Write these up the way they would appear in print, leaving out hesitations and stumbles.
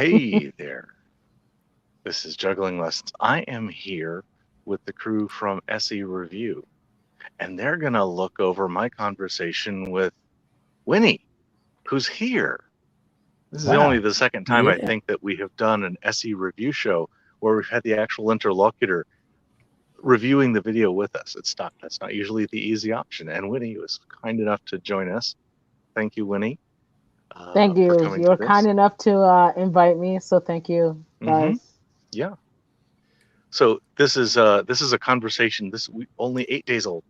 Hey there. This is Juggling Lessons. I am here with the crew from SE Review, and they're going to look over my conversation with Winnie, who's here. This is only the second time I think that we have done an SE Review show where we've had the actual interlocutor reviewing the video with us. That's not usually the easy option, and Winnie was kind enough to join us. Thank you, Winnie. Thank you. You were kind enough to invite me, so thank you, guys. Yeah. So this is a conversation. Only 8 days old.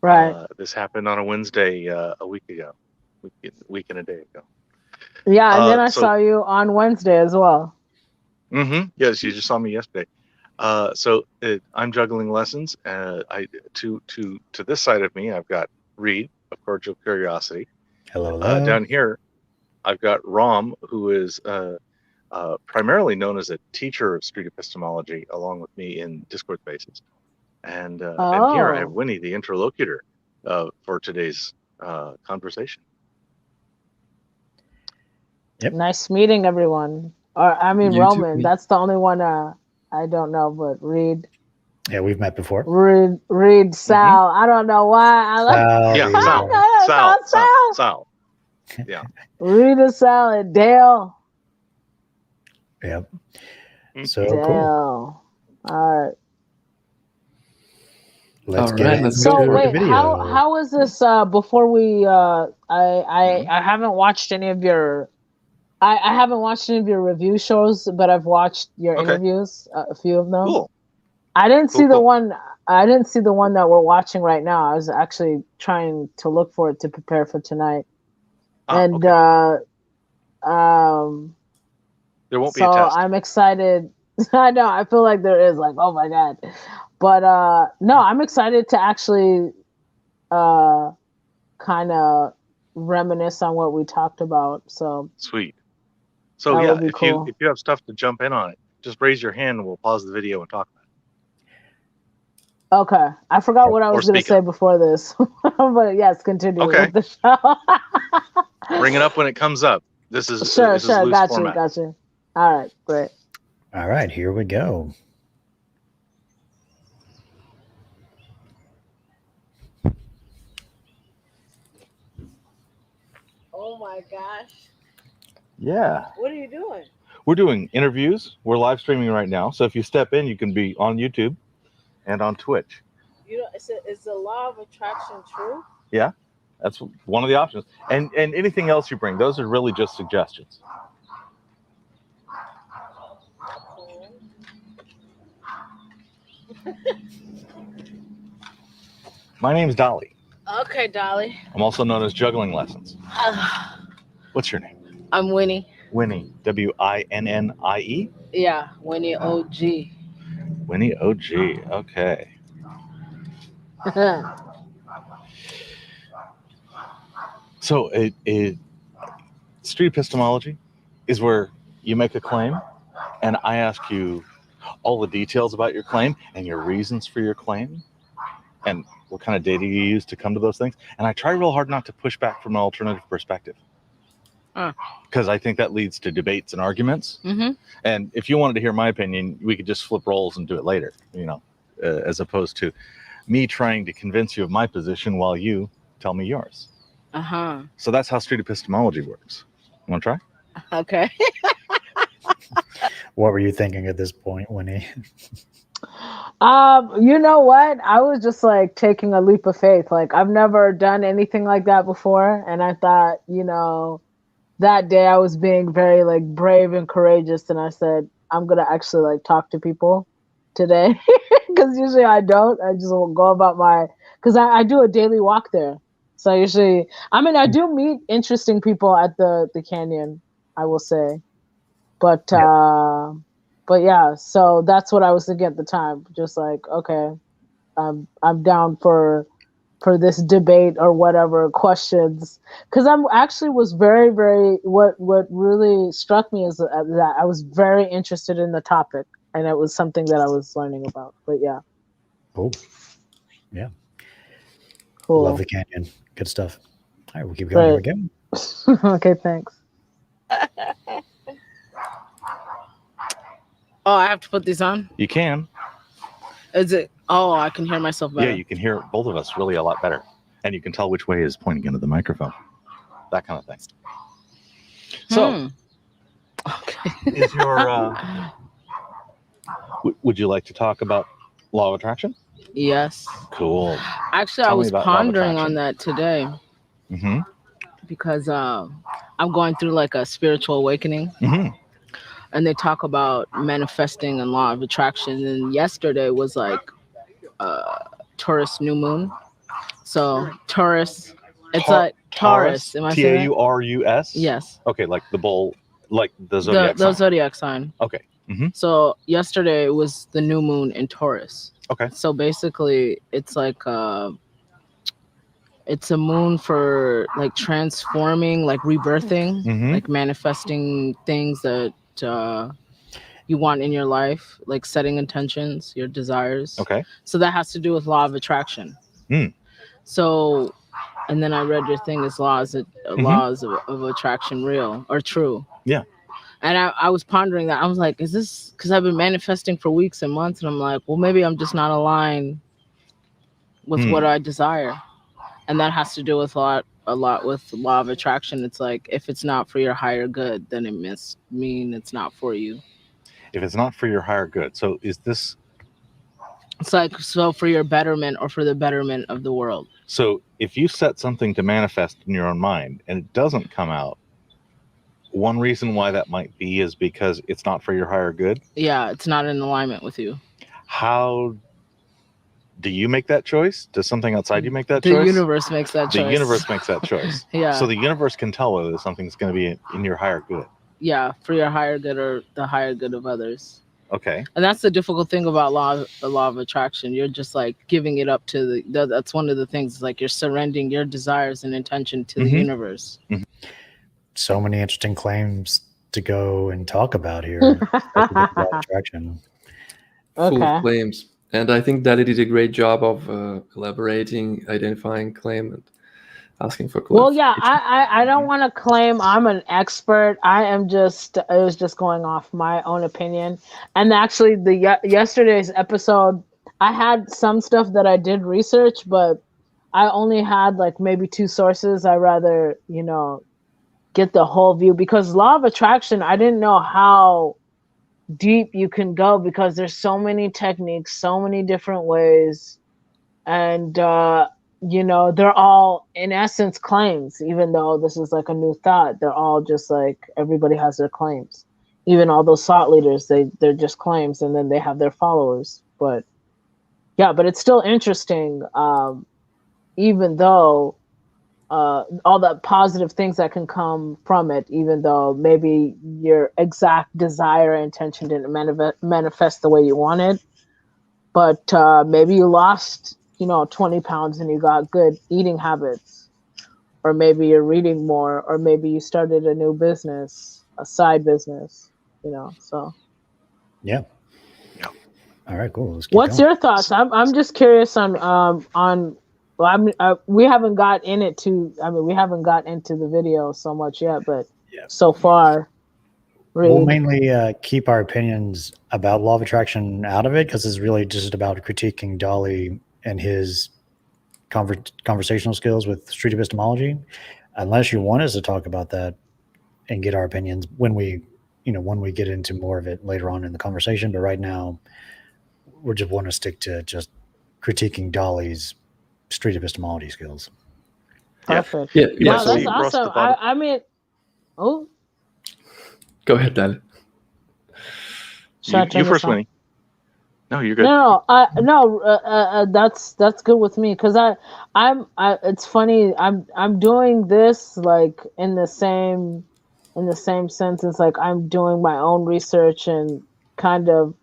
Right. This happened on a Wednesday a week ago, week and a day ago. Yeah, and then I saw you on Wednesday as well. Yes, you just saw me yesterday. I'm Juggling Lessons. To this side of me, I've got Reid of Cordial Curiosity. Hello. Down here, I've got Rom, who is primarily known as a teacher of street epistemology, along with me in Discord spaces. And here I have Winnie, the interlocutor for today's conversation. Yep. Nice meeting everyone. Roman. Too. That's the only one I don't know, but Reid. Yeah, we've met before. Reid, Sal. I don't know why. I like Sal. Yeah. Reid and Sal and Dale. Yep. So Dale. Cool. All right. Let's get it. So wait, how is this? Before we, I haven't watched any of your. I haven't watched any of your review shows, but I've watched your interviews, a few of them. Cool. I didn't see the one. I didn't see the one that we're watching right now. I was actually trying to look for it to prepare for tonight. And there won't be a test. I'm excited. I know. I feel like there is. Like, oh my god. But no, I'm excited to actually kind of reminisce on what we talked about. So sweet. So yeah, if you have stuff to jump in on it, just raise your hand and we'll pause the video and talk about it. Okay. I forgot what I was going to say before this. But yes, continue with the show. Bring it up when it comes up. This is sure. This is loose format. Got you. All right, great. All right, here we go. Oh my gosh. Yeah. What are you doing? We're doing interviews. We're live streaming right now. So if you step in, you can be on YouTube and on Twitch. Is the law of attraction true? Yeah, that's one of the options. And anything else you bring, those are really just suggestions. My name's Dali. Okay, Dali. I'm also known as Juggling Lessons. What's your name? I'm Winnie. Winnie. Winnie? Yeah, Winnie OG. Winnie OG. Okay. So street epistemology is where you make a claim and I ask you all the details about your claim and your reasons for your claim and what kind of data you use to come to those things. And I try real hard not to push back from an alternative perspective. Because I think that leads to debates and arguments. Mm-hmm. And if you wanted to hear my opinion, we could just flip roles and do it later, as opposed to me trying to convince you of my position while you tell me yours. So that's how street epistemology works. You want to try? Okay. What were you thinking at this point, Winnie? You know what? I was just like taking a leap of faith. Like I've never done anything like that before. And I thought, that day I was being very like brave and courageous. And I said, I'm going to actually like talk to people today. Because usually I don't. I just will go about because I do a daily walk there. So usually, I do meet interesting people at the canyon, I will say. But yeah, so that's what I was thinking at the time. Just like, okay, I'm down for this debate or whatever questions. Because I'm actually was very, very, what really struck me is that I was very interested in the topic. And it was something that I was learning about. But yeah. Oh, yeah. Cool. Love the canyon. Good stuff. All right, we'll keep going. Here we go. Okay, thanks. Oh, I have to put these on? You can. Is it? Oh, I can hear myself better. Yeah, you can hear both of us really a lot better. And you can tell which way is pointing into the microphone. That kind of thing. So, Okay. is your... would you like to talk about law of attraction? Yes. Cool. Actually, Tell I me was about law of pondering attraction. on that today Mm-hmm. because I'm going through like a spiritual awakening. Mm-hmm. And they talk about manifesting and law of attraction. And yesterday was like Taurus new moon. So Taurus, it's like Taurus. Am I saying that? Taurus? Yes. Okay, like the bull, like the zodiac sign. The zodiac sign. Okay. Mm-hmm. So yesterday was the new moon in Taurus. Okay. So basically, it's like it's a moon for like transforming, like rebirthing, Mhm. like manifesting things that you want in your life, like setting intentions, your desires. Okay. So that has to do with law of attraction. Mm. So, and then I read your thing is laws of attraction real or true? Yeah. And I was pondering that. I was like, is this because I've been manifesting for weeks and months, and I'm like, well, maybe I'm just not aligned with what I desire. And that has to do with a lot with law of attraction. It's like, if it's not for your higher good, then it must mean it's not for you. If it's not for your higher good. So is this... It's like, so for your betterment or for the betterment of the world. So if you set something to manifest in your own mind and it doesn't come out, one reason why that might be is because it's not for your higher good? Yeah, it's not in alignment with you. How do you make that choice? Does something outside you make that The choice? universe makes that choice. The universe makes that choice. Yeah. So the universe can tell whether something's going to be in your higher good. Yeah, for your higher good or the higher good of others. Okay. And that's the difficult thing about the law of attraction. You're just like giving it up to that's one of the things, like you're surrendering your desires and intention to the universe. Mm-hmm. So many interesting claims to go and talk about here. Law of attraction. Full of claims. And I think Dali did a great job of elaborating, identifying claim, and asking for clarification. Well, yeah, I don't want to claim I'm an expert. It was just going off my own opinion. And actually, yesterday's episode, I had some stuff that I did research, but I only had like maybe 2 sources. I rather, get the whole view, because law of attraction, I didn't know how deep you can go, because there's so many techniques, so many different ways, and they're all in essence claims. Even though this is like a new thought, they're all just like, everybody has their claims. Even all those thought leaders, they're just claims, and then they have their followers. But yeah, but it's still interesting, even though all the positive things that can come from it, even though maybe your exact desire and intention didn't manifest the way you wanted, but maybe you lost 20 pounds and you got good eating habits, or maybe you're reading more, or maybe you started a new business, a side business, so yeah. All right, cool. What's your thoughts? I'm just curious on we haven't got into the video so much yet, but so far, Reid. We'll mainly keep our opinions about law of attraction out of it, because it's really just about critiquing Dali and his conversational skills with street epistemology. Unless you want us to talk about that and get our opinions when we get into more of it later on in the conversation. But right now, we just want to stick to just critiquing Dali's street epistemology skills. Perfect. Yeah. Wow, so that's awesome. I mean, oh, go ahead, Dali. You first, Winnie. No, you're good. No, that's good with me, because I'm it's funny, I'm doing this like in the same sense. It's like I'm doing my own research and kind of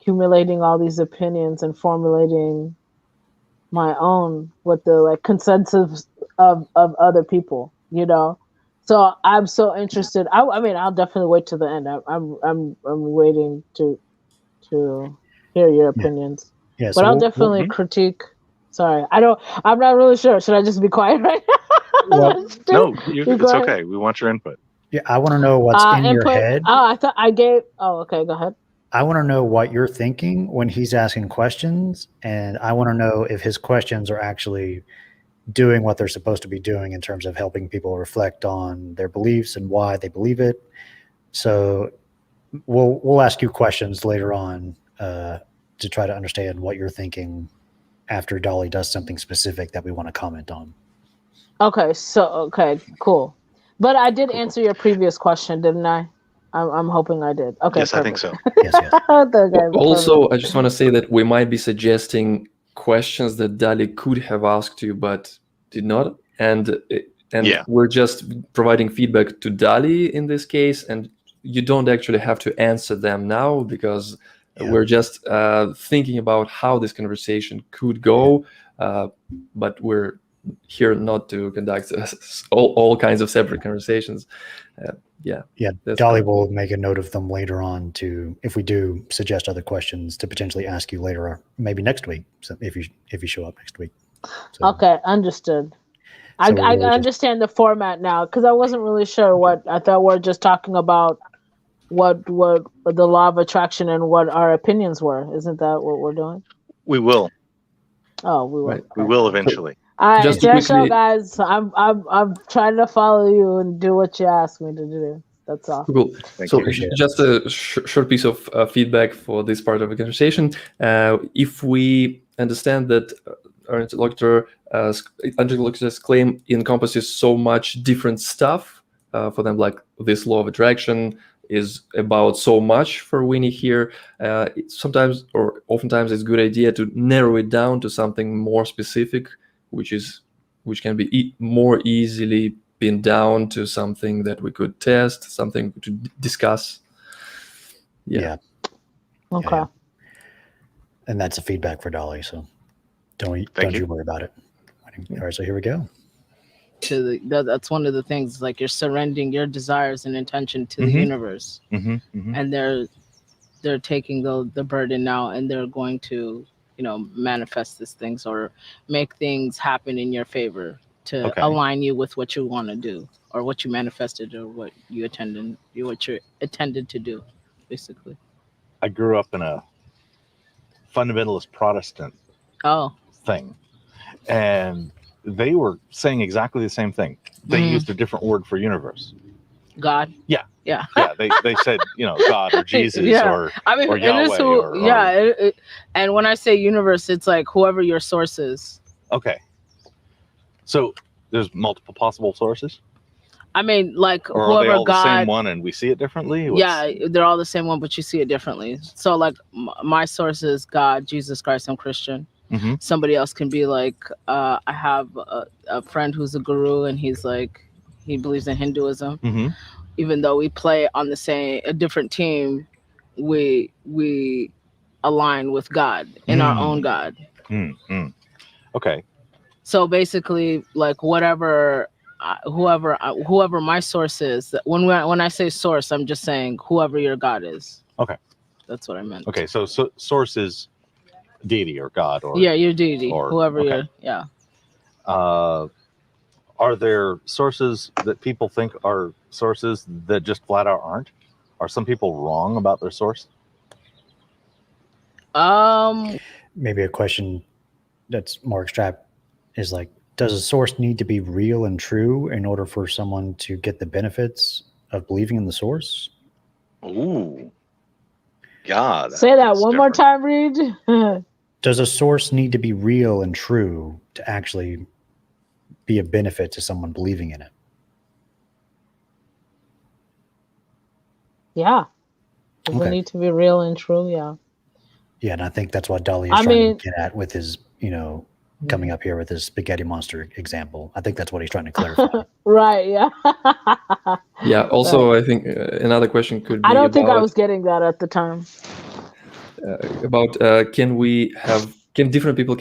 accumulating all these opinions and formulating my own with the like consensus of other people, So I'm so interested. I mean, I'll definitely wait to the end. I'm waiting to hear your opinions. Yeah, but I'll definitely critique. Sorry, I'm not really sure. Should I just be quiet right now? Well, no, it's okay. We want your input. Yeah, I want to know what's in your head. Oh, I thought I gave. Oh, okay. Go ahead. I want to know what you're thinking when he's asking questions, and I want to know if his questions are actually doing what they're supposed to be doing in terms of helping people reflect on their beliefs and why they believe it. So we'll ask you questions later on to try to understand what you're thinking after Dali does something specific that we want to comment on. Okay, cool. But I did answer your previous question, didn't I? I'm hoping I did. Okay, yes, perfect. I think so. Yes. Okay, Also, perfect. I just want to say that we might be suggesting questions that Dali could have asked you but did not, and we're just providing feedback to Dali in this case, and you don't actually have to answer them now because we're just thinking about how this conversation could go, but we're here not to conduct all kinds of separate conversations. Dali will make a note of them later on to, if we do suggest other questions, to potentially ask you later, or maybe next week, so if you show up next week. So, okay, understood. I understand the format now, because I wasn't really sure what I thought. We're just talking about what the law of attraction and what our opinions were. Isn't that what we're doing? We will. Oh, we will. Right. We will eventually. All right, Just show, guys. I'm trying to follow you and do what you asked me to do. That's all. Cool. Thank so you. Just a short piece of feedback for this part of the conversation. If we understand that our interlocutor's claim encompasses so much different stuff for them, like this law of attraction is about so much for Winnie here, sometimes or oftentimes it's a good idea to narrow it down to something more specific, which can be more easily pinned down to something that we could test, something to discuss. Yeah. Okay. Yeah. And that's a feedback for Dali, so don't you worry about it. All right, so here we go. That's one of the things, like you're surrendering your desires and intention to the universe, and they're taking the burden now, and they're going to manifest these things or make things happen in your favor to align you with what you want to do, or what you manifested, or what you're intended to do, basically. I grew up in a fundamentalist Protestant thing, and they were saying exactly the same thing. They used a different word for universe. God. Yeah. They said God or Jesus or Yahweh. And when I say universe, it's like whoever your source is. Okay. So there's multiple possible sources. I mean, like, or whoever are they all God, the same one and we see it differently? Yeah, they're all the same one, but you see it differently. So, like, my source is God, Jesus Christ. I'm Christian. Somebody else can be like, I have a friend who's a guru, and he believes in Hinduism. Even though we play on a different team, we align with God in our own God. Okay. So basically, like, whoever my source is, when I say source, I'm just saying whoever your God is. Okay. That's what I meant. Okay, so source is deity or God or your deity, whoever you're. Are there sources that people think are sources that just flat out aren't? Are some people wrong about their source? Maybe a question that's more abstract is like, does a source need to be real and true in order for someone to get the benefits of believing in the source? Ooh. God. Say that one more time, Reid. Does a source need to be real and true to actually be a benefit to someone believing in it? Yeah. Does it need to be real and true? Yeah. Yeah, and I think that's what Dali is trying to get at with his, coming up here with his spaghetti monster example. I think that's what he's trying to clarify. Right, yeah. Yeah, also, I think another question could be I don't think I was getting that at the time. Can different people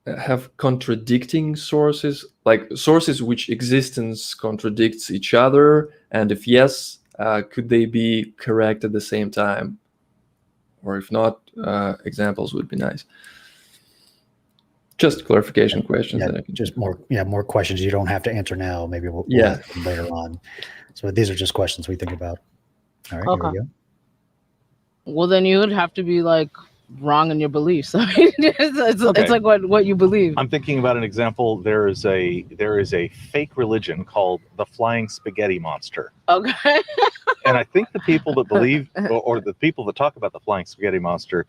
have contradicting sources, like sources which existence contradicts each other, and if yes, could they be correct at the same time, or if not, examples would be nice. Just clarification questions. Yeah, just more questions you don't have to answer now. Maybe we'll answer them later on. So these are just questions we think about. All right, here we go. Well, then you would have to be like wrong in your beliefs. I mean, it's like what you believe. I'm thinking about an example. There is a fake religion called the Flying Spaghetti Monster. Okay. And I think the people that believe, or the people that talk about the Flying Spaghetti Monster,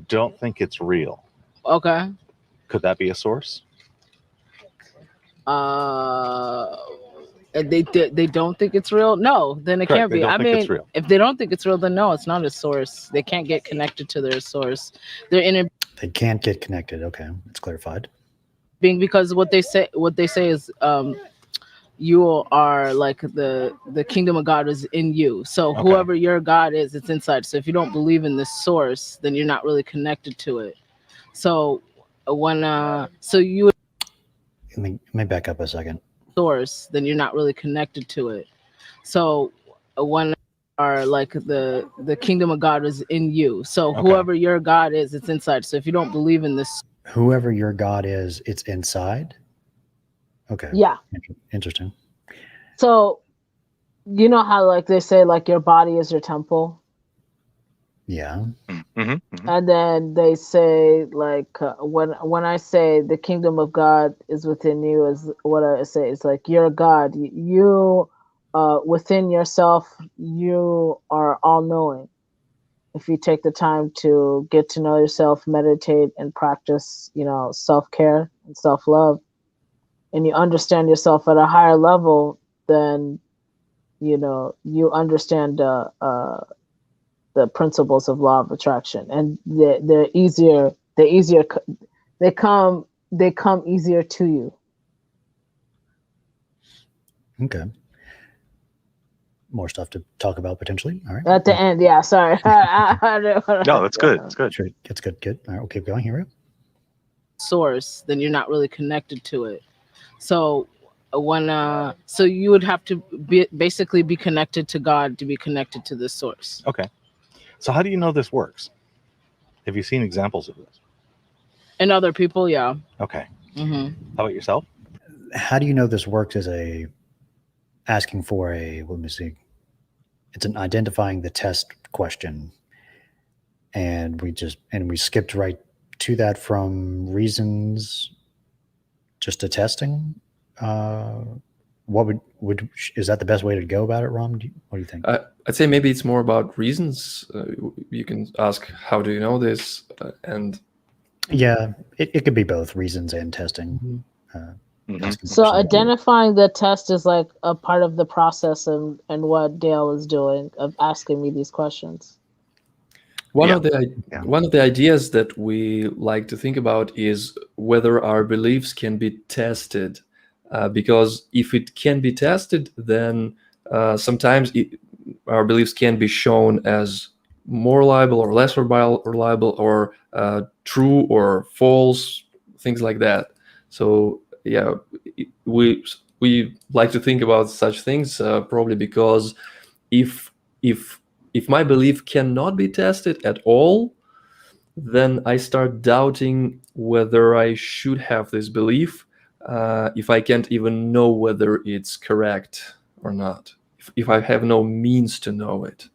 don't think it's real. Okay. Could that be a source? They don't think it's real. No, then it Correct. can't be. I mean, it's real. If they don't think it's real, then no, it's not a source. They can't get connected to their source. They can't get connected. Okay, it's clarified. Because what they say is you are like the kingdom of God is in you. So whoever your God is, it's inside. So if you don't believe in this source, then you're not really connected to it. So when you Let me back up a second. Source, then you're not really connected to it. So when are like the kingdom of God is in you. So whoever your God is, it's inside. So if you don't believe in this, whoever your God is, it's inside. Okay. Yeah. Interesting. So, you know how like they say like your body is your temple. Yeah. Mm-hmm. And then they say like when I say the kingdom of God is within you, is what I say. It's like your God. You within yourself, you are all knowing. If you take the time to get to know yourself, meditate, and practice, self-care and self-love, and you understand yourself at a higher level, then you understand the principles of law of attraction, and they come easier to you. Okay. More stuff to talk about potentially. All right. At the end, yeah. Sorry. No, that's good. It's good. Sure. It's good. Good. All right. We'll keep going here. Source, then you're not really connected to it. So when so you would have to basically be connected to God to be connected to this source. Okay. So how do you know this works? Have you seen examples of this? And other people, yeah. Okay. Mm-hmm. How about yourself? How do you know this works as asking for let me see. It's an identifying the test question. And we skipped right to that from reasons just to testing. What is that the best way to go about it, Ram? What do you think? I'd say maybe it's more about reasons. You can ask, how do you know this? And yeah, it could be both reasons and testing. So identifying the test is like a part of the process and what Dale is doing of asking me these questions. One of the ideas that we like to think about is whether our beliefs can be tested. Because if it can be tested, then sometimes our beliefs can be shown as more reliable or less reliable or true or false, things like that. So yeah, we like to think about such things probably because if my belief cannot be tested at all, then I start doubting whether I should have this belief. If I can't even know whether it's correct or not, if I have no means to know it.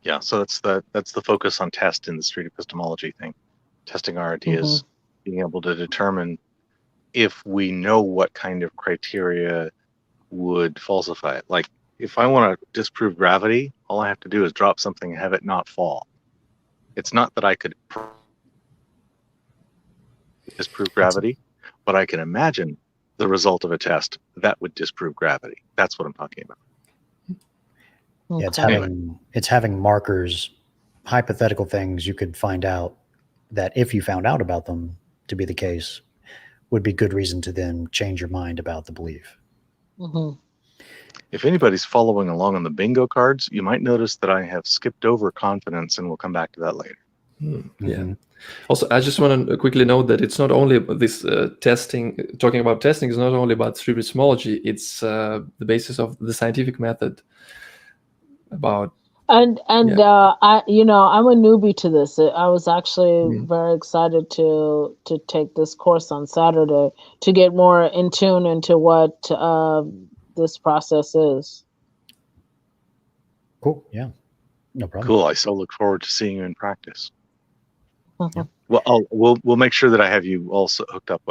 Yeah, so that's the focus on test in the street epistemology thing, testing our ideas, being able to determine if we know what kind of criteria would falsify it. Like if I want to disprove gravity, all I have to do is drop something and have it not fall. It's not that I could disprove gravity, but I can imagine the result of a test that would disprove gravity. That's what I'm talking about. Yeah, it's having markers, hypothetical things you could find out that if you found out about them to be the case, would be good reason to then change your mind about the belief. If anybody's following along on the bingo cards, you might notice that I have skipped over confidence, and we'll come back to that later. Yeah. Also, I just want to quickly note that it's not only this testing. Talking about testing is not only about street epistemology. It's the basis of the scientific method. I'm a newbie to this. I was actually very excited to take this course on Saturday to get more in tune into what this process is. Cool. Yeah. No problem. Cool. I so look forward to seeing you in practice. Mhm. Well, we'll make sure that I have you also hooked up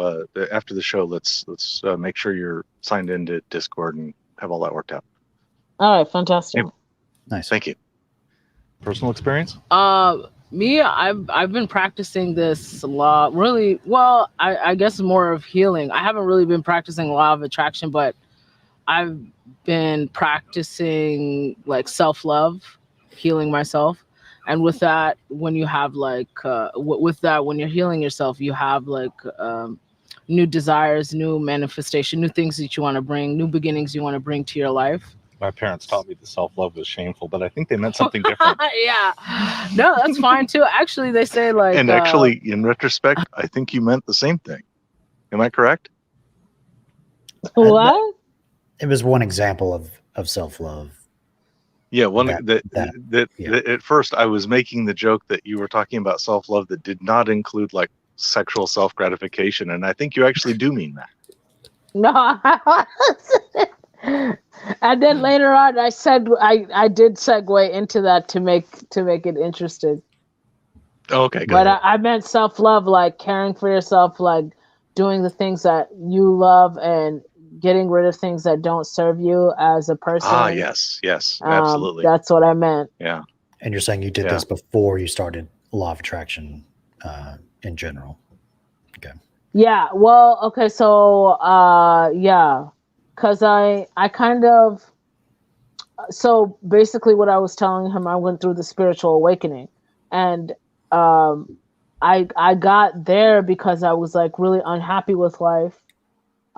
after the show. Let's make sure you're signed into Discord and have all that worked out. All right, fantastic. Yep. Nice. Thank you. Personal experience? Me, I've been practicing this law really well. I guess more of healing. I haven't really been practicing law of attraction, but I've been practicing like self-love, healing myself. And with that, when you have like, when you're healing yourself, you have like new desires, new manifestation, new things that you want to bring, new beginnings you want to bring to your life. My parents taught me that self-love was shameful, but I think they meant something different. Yeah. No, that's fine too. Actually, they say like... And actually, in retrospect, I think you meant the same thing. Am I correct? What? It was one example of self-love. Yeah, at first I was making the joke that you were talking about self-love that did not include like sexual self-gratification, and I think you actually do mean that. No. And then later on, I did segue into that to make it interesting. Okay, good. But I meant self-love, like caring for yourself, like doing the things that you love and getting rid of things that don't serve you as a person. Ah, yes, absolutely. That's what I meant. Yeah. And you're saying you did this before you started law of attraction in general. Okay. Yeah. Well, okay. So, because I kind of, so basically what I was telling him, I went through the spiritual awakening, and I got there because I was like really unhappy with life.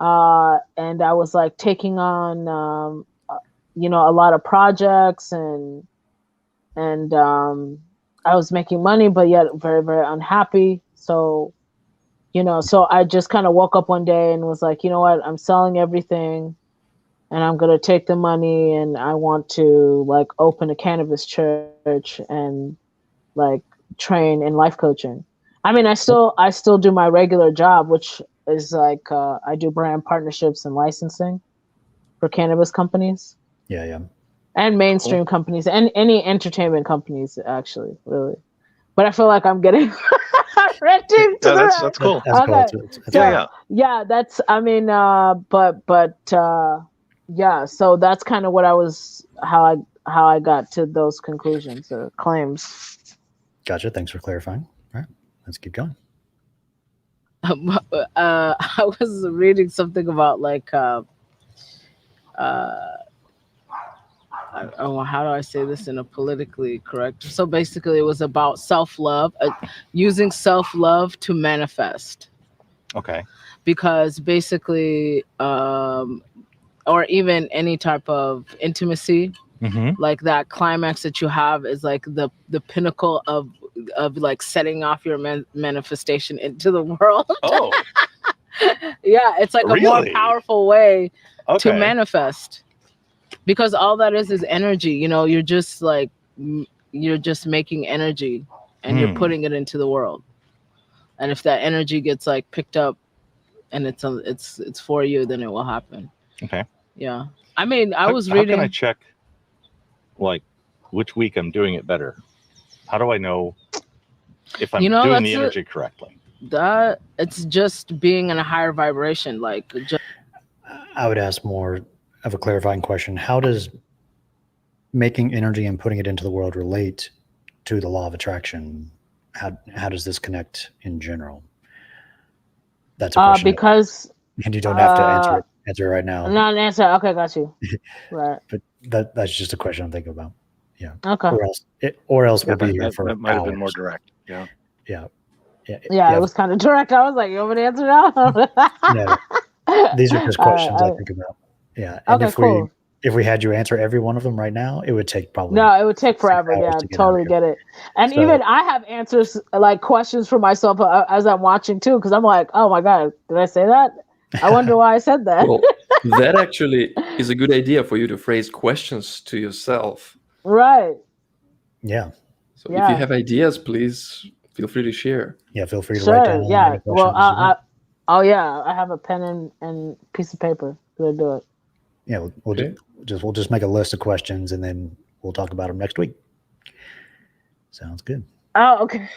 And I was like taking on, a lot of projects and I was making money, but yet very, very unhappy. So, so I just kind of woke up one day and was like, you know what, I'm selling everything and I'm going to take the money and I want to like open a cannabis church and like train in life coaching. I mean, I still do my regular job, which is like I do brand partnerships and licensing for cannabis companies. Yeah. And mainstream companies and any entertainment companies, actually, really. But I feel like I'm getting renting to that's cool. That's okay. cool. Yeah, that's, I mean, yeah, so that's kind of what I was, how I got to those conclusions or claims. Gotcha. Thanks for clarifying. All right, let's keep going. I was reading something about like how do I say this in a politically correct? So basically it was about self-love, using self-love to manifest. Okay. Because basically or even any type of intimacy, like that climax that you have is like the pinnacle of like setting off your manifestation into the world. Oh. Yeah, it's like Really? a more powerful way to manifest, because all that is energy. You're just like, you're just making energy and you're putting it into the world, and if that energy gets like picked up and it's for you, then it will happen. Okay. Yeah, I mean, I was reading. How can I check like which week I'm doing it better? How do I know if I'm doing the energy correctly? That it's just being in a higher vibration. Like, I would ask more of a clarifying question. How does making energy and putting it into the world relate to the law of attraction? How does this connect in general? That's a question. Because and you don't have to answer right now. Not an answer. Okay, got you. Right. But that's just a question I'm thinking about. Yeah. Okay. Or else we'll be here for that might hours. have been more direct. Yeah. Yeah, it was kind of direct. I was like, you want me to answer now? No, these are just questions I think about. Yeah. And okay, if we had you answer every one of them right now, it would take probably. No, it would take forever. Yeah, totally get it. And even I have answers, like questions for myself as I'm watching too, because I'm like, oh my God, did I say that? I wonder why I said that. Well, that actually is a good idea for you to phrase questions to yourself. Right. Yeah. So if you have ideas, please feel free to share. Yeah, feel free to write down. Yeah. Well, I have a pen and piece of paper to do it. Yeah, we'll just make a list of questions, and then we'll talk about them next week. Sounds good. Oh, okay.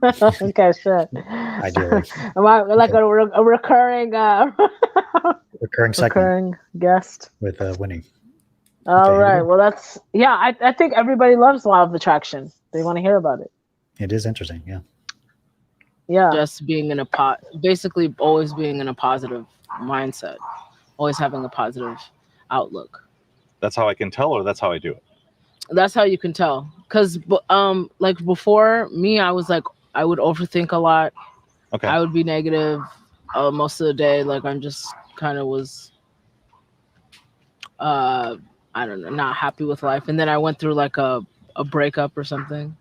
Okay, sure. Ideally. Am I like a recurring Recurring guest with Winnie. All right. Well, that's I think everybody loves law of attraction. They want to hear about it. It is interesting. Yeah. Yeah. Just being in basically always being in a positive mindset, always having a positive outlook. That's how I can tell, or that's how I do it? That's how you can tell. Because like before me, I was like, I would overthink a lot. Okay. I would be negative most of the day. Like I'm just kind of was, I don't know, not happy with life. And then I went through like a breakup or something,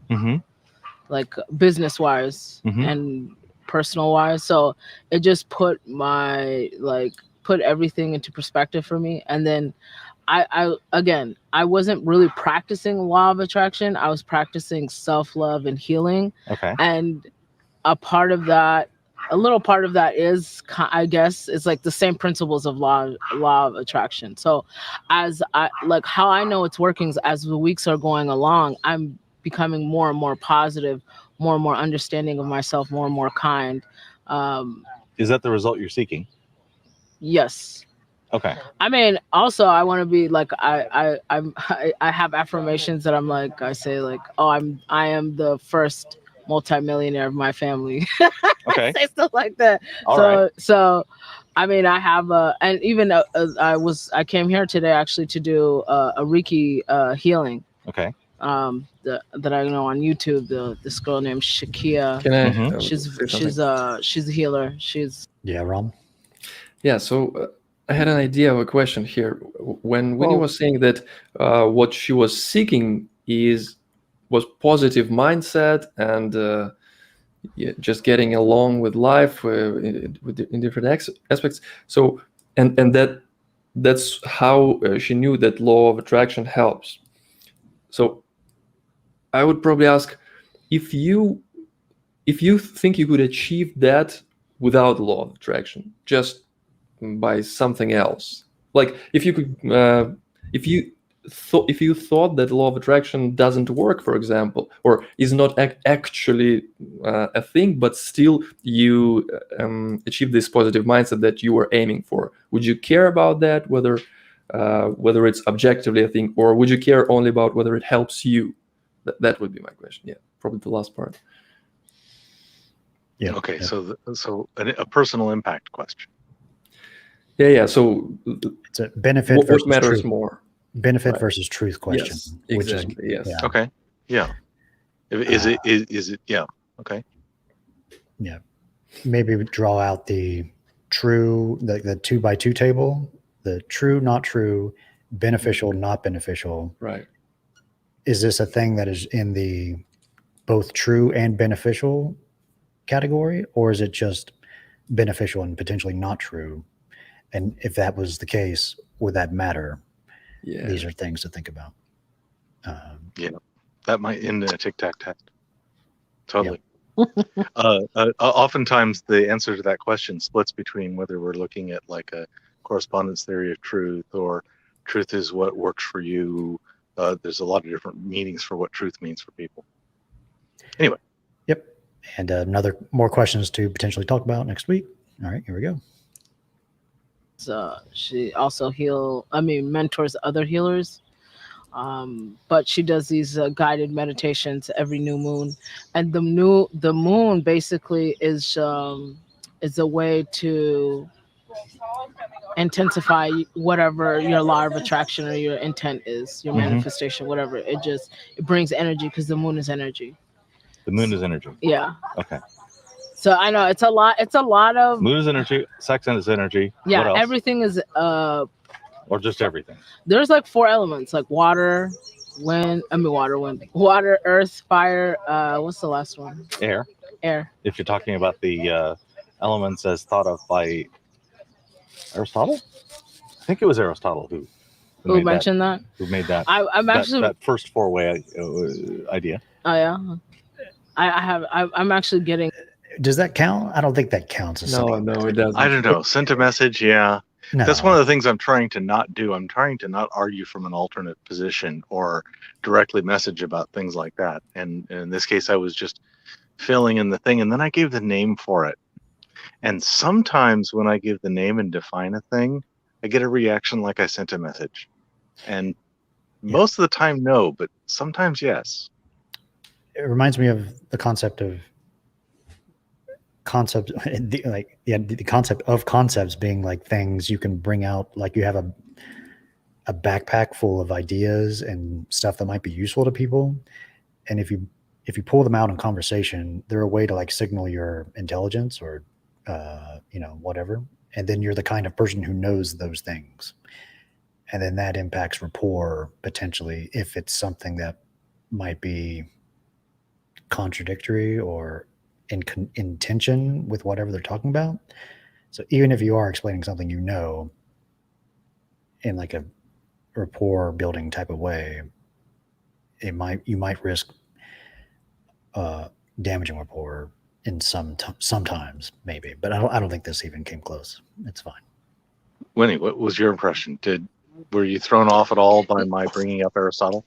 like business wise and personal wise. So it just put everything into perspective for me. And then I wasn't really practicing law of attraction. I was practicing self-love and healing. Okay. And a little part of that is, I guess, it's like the same principles of law of attraction. So as how I know it's working is as the weeks are going along, I'm becoming more and more positive, more and more understanding of myself, more and more kind. Is that the result you're seeking? Yes. Okay. I mean, also I want to be like, I have affirmations that I'm like, I say like, oh, I am the first multimillionaire of my family. Okay. I say stuff like that. So I mean, I have and even I came here today actually to do a Reiki healing. Okay. That I know on YouTube, this girl named Shakia. Can I? She's a healer. Rom. Yeah. So I had an idea of a question here. When Winnie was saying that what she was seeking was positive mindset and just getting along with life in different aspects. So and that's how she knew that law of attraction helps. So I would probably ask if you think you could achieve that without law of attraction, just by something else. Like if you could, if you thought that law of attraction doesn't work, for example, or is not actually a thing, but still you achieve this positive mindset that you were aiming for, would you care about that, whether it's objectively a thing, or would you care only about whether it helps you? That would be my question. Yeah, probably the last part. Yeah. Okay. Yeah. So a personal impact question. Yeah. So it's a benefit. What matters more? Benefit versus truth question. Yes, exactly. Yes. Yeah. Okay. Yeah. Is it? Yeah. Okay. Yeah. Maybe draw out the true, the 2x2 table, the true, not true, beneficial, not beneficial. Right. Is this a thing that is in the both true and beneficial category, or is it just beneficial and potentially not true? And if that was the case, would that matter? Yeah. These are things to think about. Yeah, that might end in a tic-tac-toe. Totally. Oftentimes the answer to that question splits between whether we're looking at like a correspondence theory of truth, or truth is what works for you. There's a lot of different meanings for what truth means for people. Anyway. Yep. And more questions to potentially talk about next week. All right, here we go. She also mentors other healers. But she does these guided meditations every new moon, and the moon basically is a way to intensify whatever your law of attraction or your intent is, your manifestation, whatever. It brings energy because the moon is energy. The moon is energy. Yeah. Okay. So I know it's a lot of moon is energy, sex is energy. Yeah, what else? Everything is or just everything. There's like 4 elements, like water, earth, fire. What's the last one? Air. If you're talking about the elements as thought of by Aristotle, I think it was Aristotle who mentioned that. Who made that? I'm actually that first 4-way idea. Oh yeah, I'm actually getting. Does that count? I don't think that counts. No, it doesn't. I don't know. Sent a message. Yeah. That's one of the things I'm trying to not do. I'm trying to not argue from an alternate position or directly message about things like that. And in this case, I was just filling in the thing, and then I gave the name for it. And sometimes when I give the name and define a thing, I get a reaction like I sent a message. And most of the time, no, but sometimes yes. It reminds me of the concept of the concept of concepts being like things you can bring out, like you have a backpack full of ideas and stuff that might be useful to people, and if you pull them out in conversation, they're a way to like signal your intelligence or whatever, and then you're the kind of person who knows those things, and then that impacts rapport potentially if it's something that might be contradictory or in tension with whatever they're talking about. So even if you are explaining something in like a rapport building type of way, you might risk damaging rapport in sometimes maybe, but I don't think this even came close. It's fine. Winnie, what was your impression? Were you thrown off at all by my bringing up Aristotle?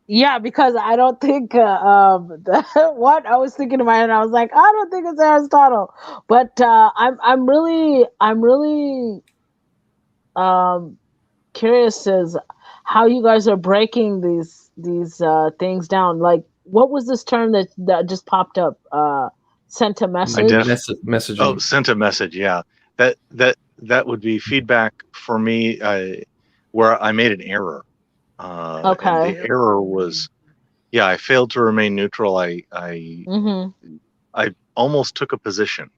Yeah, because I don't think what I was thinking in my head, I was like, I don't think it's Aristotle, but I'm really curious as how you guys are breaking these things down. Like, what was this term that just popped up? Sent a message. Messaging. Oh, sent a message. Yeah, that would be feedback for me where I made an error. Okay. And the error was, I failed to remain neutral. I almost took a position.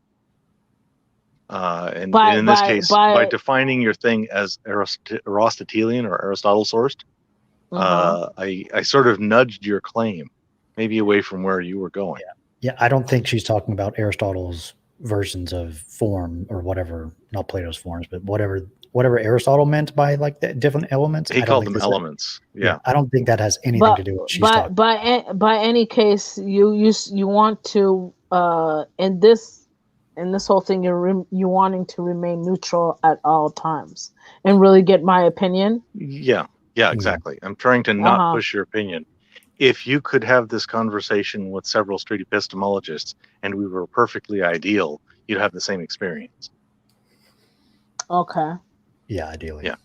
And in this case, by defining your thing as Aristotelian or Aristotle sourced, I sort of nudged your claim, maybe away from where you were going. Yeah, I don't think she's talking about Aristotle's versions of form or whatever, not Plato's forms, but whatever Aristotle meant by like the different elements. He called them elements. Yeah. I don't think that has anything to do with what she's talking about. By any case, you want to in this whole thing, you wanting to remain neutral at all times and really get my opinion. Yeah, exactly. I'm trying to not push your opinion. If you could have this conversation with several street epistemologists and we were perfectly ideal, you'd have the same experience. Okay. Yeah, ideally. Yeah.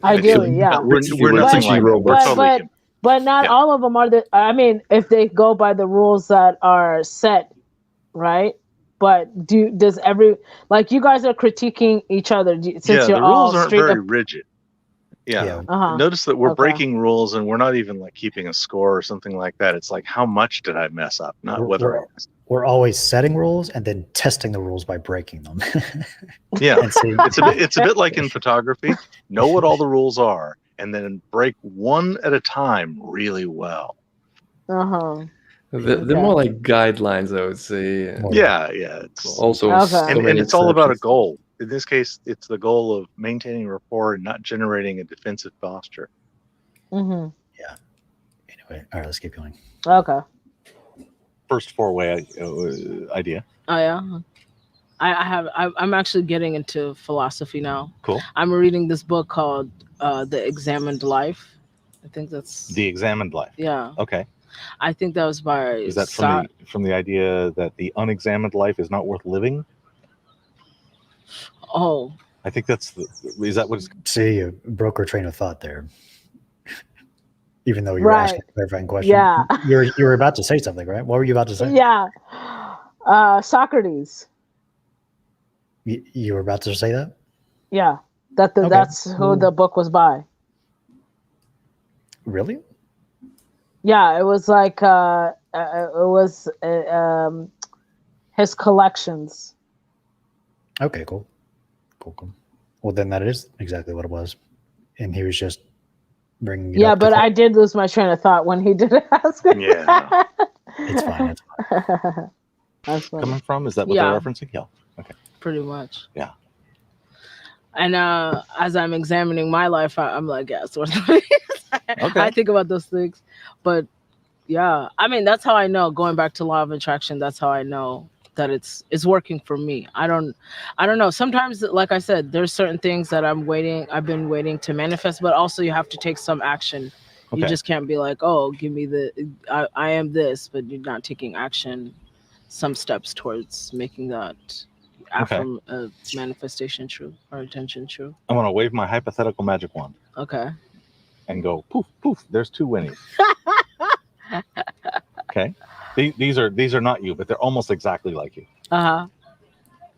Ideally, yeah. We're nothing like that. But not all of them are if they go by the rules that are set, right? But does you guys are critiquing each other since you're the all rules aren't very rigid. Yeah. Notice that we're breaking rules and we're not even like keeping a score or something like that. It's like, how much did I mess up? Not whether I messed up. We're always setting rules and then testing the rules by breaking them. Yeah, it's a bit like in photography. Know what all the rules are, and then break one at a time really well. They're more like guidelines, I would say. Yeah. It's also, and it's all about a goal. In this case, it's the goal of maintaining rapport and not generating a defensive posture. Yeah. Anyway, all right, let's keep going. Okay. First four-way idea. Oh yeah, I'm actually getting into philosophy now. Cool. I'm reading this book called The Examined Life. I think that's The Examined Life. Yeah. Okay. I think that was by. Is that from the idea that the unexamined life is not worth living? Oh. I think is that what it's. See, you broke her train of thought there. Even though you were asking a clarifying question. Yeah. You were about to say something, right? What were you about to say? Yeah. Socrates. You were about to say that? Yeah. That's who the book was by. Really? Yeah, it was like his collections. Okay, cool. Well, then that is exactly what it was. And he was just bringing it up. But I did lose my train of thought when he did ask me. Yeah. It's fine. That's funny. Coming from? Is that what they're referencing? Yeah. Okay. Pretty much. Yeah. And as I'm examining my life, I'm like, yeah, it's worth it. Okay. I think about those things. But yeah, I mean, that's how I know, going back to law of attraction, that's how I know that it's working for me. I don't know. Sometimes, like I said, there's certain things that I've been waiting to manifest, but also you have to take some action. Okay. You just can't be like, oh, give me I am this, but you're not taking action, some steps towards making that manifestation true or intention true. I want to wave my hypothetical magic wand. Okay. And go poof, poof. There's 2 Winnies. Okay. These are not you, but they're almost exactly like you. Uh-huh.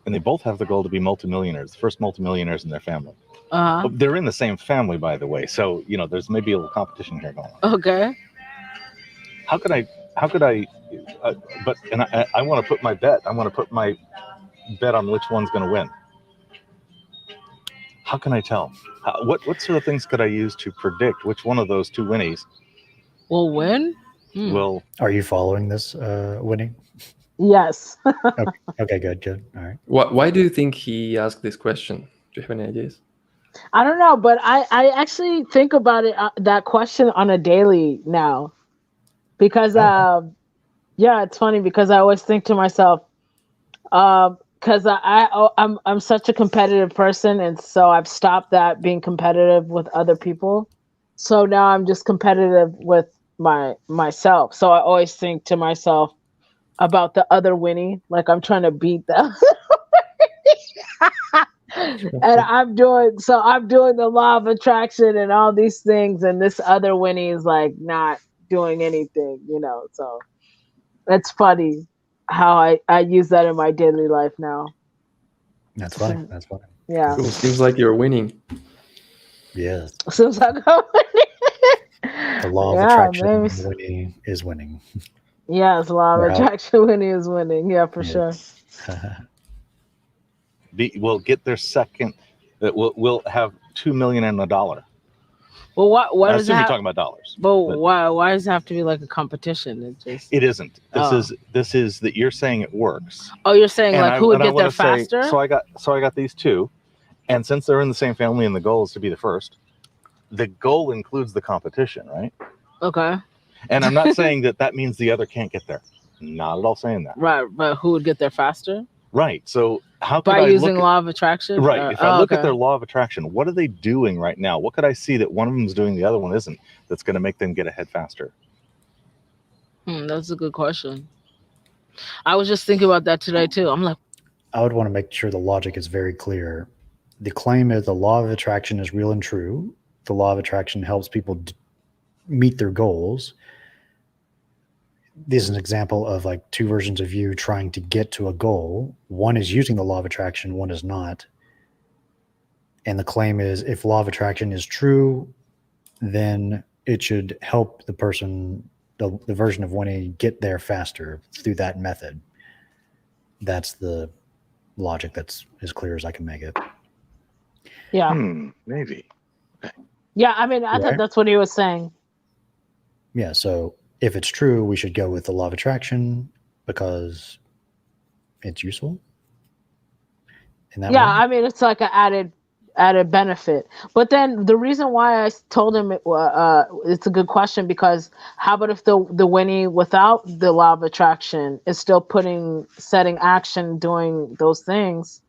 And they both have the goal to be multimillionaires, the first multimillionaires in their family. Uh-huh. They're in the same family, by the way. So, there's maybe a little competition here going on. Okay. How could I, I want to put my bet. I want to put my bet on which one's going to win. How can I tell? What sort of things could I use to predict which one of those 2 Winnies will win? Well, are you following this, Winnie? Yes. Okay, good. All right. Why do you think he asked this question? Do you have any ideas? I don't know, but I actually think about it, that question on a daily now, because it's funny because I always think to myself, because I'm such a competitive person, and so I've stopped that being competitive with other people. So now I'm just competitive with myself. So I always think to myself about the other Winnie, like I'm trying to beat them. And I'm doing the law of attraction and all these things, and this other Winnie is like not doing anything, so it's funny how I use that in my daily life now. That's funny. Yeah. Cool. Seems like you're winning. Yes. Seems like I'm winning. The law of attraction, Winnie is winning. Yes, the law of attraction, Winnie is winning. Yeah, for sure. We'll get their second. We'll have $2 million and $1. Well, what I does assume you're talking about dollars. But why does it have to be like a competition? It isn't. This is that you're saying it works. Oh, you're saying like who would get there faster? So I got these 2, and since they're in the same family and the goal is to be the first, the goal includes the competition, right? Okay. And I'm not saying that means the other can't get there. Not at all saying that. Right, but who would get there faster? Right. So how could I using law of attraction? Right. If I look at their law of attraction, what are they doing right now? What could I see that one of them is doing the other one isn't, that's going to make them get ahead faster? That's a good question. I was just thinking about that today too. I'm like, I would want to make sure the logic is very clear. The claim is the law of attraction is real and true. The law of attraction helps people meet their goals. This is an example of like 2 versions of you trying to get to a goal. One is using the law of attraction, one is not. And the claim is if law of attraction is true, then it should help the person, the version of Winnie, get there faster through that method. That's the logic that's as clear as I can make it. Yeah. Maybe. Okay. Yeah, I mean, I thought that's what he was saying. Yeah, so if it's true, we should go with the law of attraction because it's useful. I mean, it's like an added benefit. But then the reason why I told him it's a good question, because how about if the Winnie without the law of attraction is still setting action, doing those things,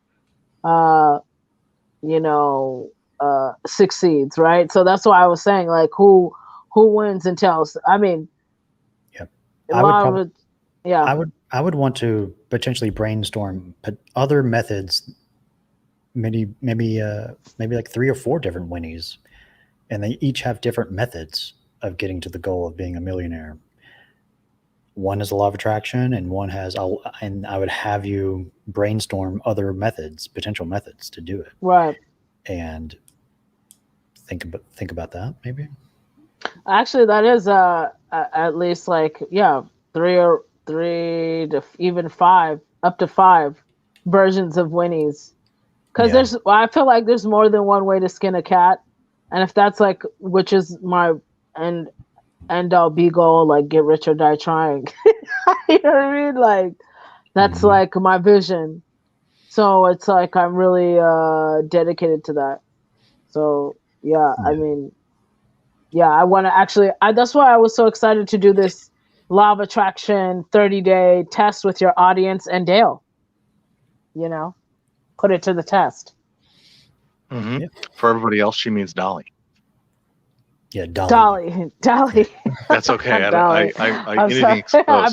succeeds, right? So that's why I was saying, like, who wins and tells. I mean, I would want to potentially brainstorm other methods, maybe like 3 or 4 different Winnies, and they each have different methods of getting to the goal of being a millionaire. One is the law of attraction, and one has, and I would have you brainstorm other methods, potential methods to do it. Right. And think about that maybe. Actually, that is at least like 3 to even 5, up to 5 versions of Winnies, because I feel like there's more than one way to skin a cat, and if that's like, which is my end all be goal, like get rich or die trying. You know what I mean? Like that's like my vision. So it's like I'm really dedicated to that. So I mean, I want to actually. That's why I was so excited to do this law of attraction 30-day test with your audience and Dale. You know, put it to the test. Mm-hmm. Yeah. For everybody else, she means Dali. Yeah, Dali. That's okay. I'm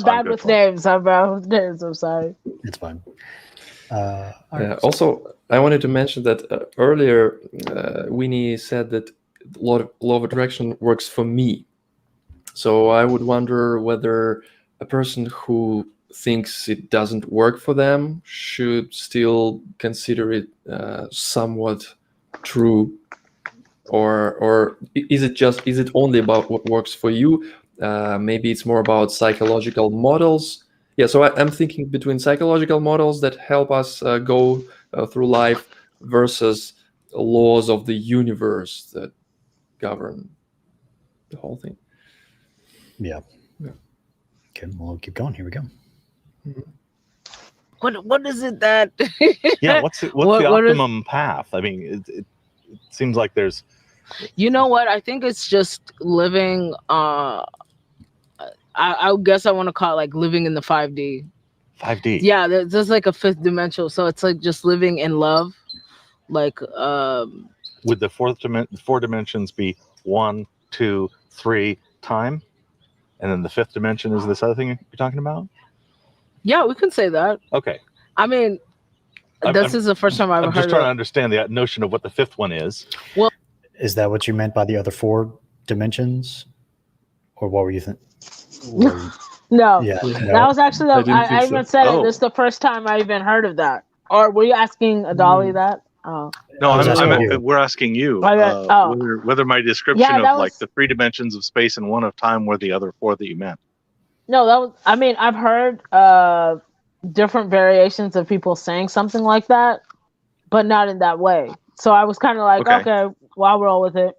bad with names. I'm sorry. It's fine. Also, I wanted to mention that earlier, Winnie said that law of attraction works for me. So I would wonder whether a person who thinks it doesn't work for them should still consider it somewhat true, or is it only about what works for you? Maybe it's more about psychological models. Yeah, so I'm thinking between psychological models that help us go through life versus laws of the universe that govern the whole thing. Yeah. Okay, we'll keep going. Here we go. What is it that? Yeah, what's the optimum path? I mean, it seems like there's. You know what? I think it's just living. I guess I want to call it like living in the 5D. 5D. Yeah, there's like a fifth dimensional, so it's like just living in love, like. Would the four dimensions be 1, 2, 3 time, and then the fifth dimension is this other thing you're talking about? Yeah, we can say that. Okay. I mean, this is the first time I've heard. I'm just trying to understand the notion of what the fifth one is. Well, is that what you meant by the other 4 dimensions, or what were you thinking? No. Yeah, that was actually I even said it. This is the first time I even heard of that. Or were you asking Dali that? Oh. No, we're asking you whether my description of like the 3 dimensions of space and 1 of time were the other 4 that you meant. No, that was. I mean, I've heard different variations of people saying something like that, but not in that way. So I was kind of like, okay, well, I'll roll with it.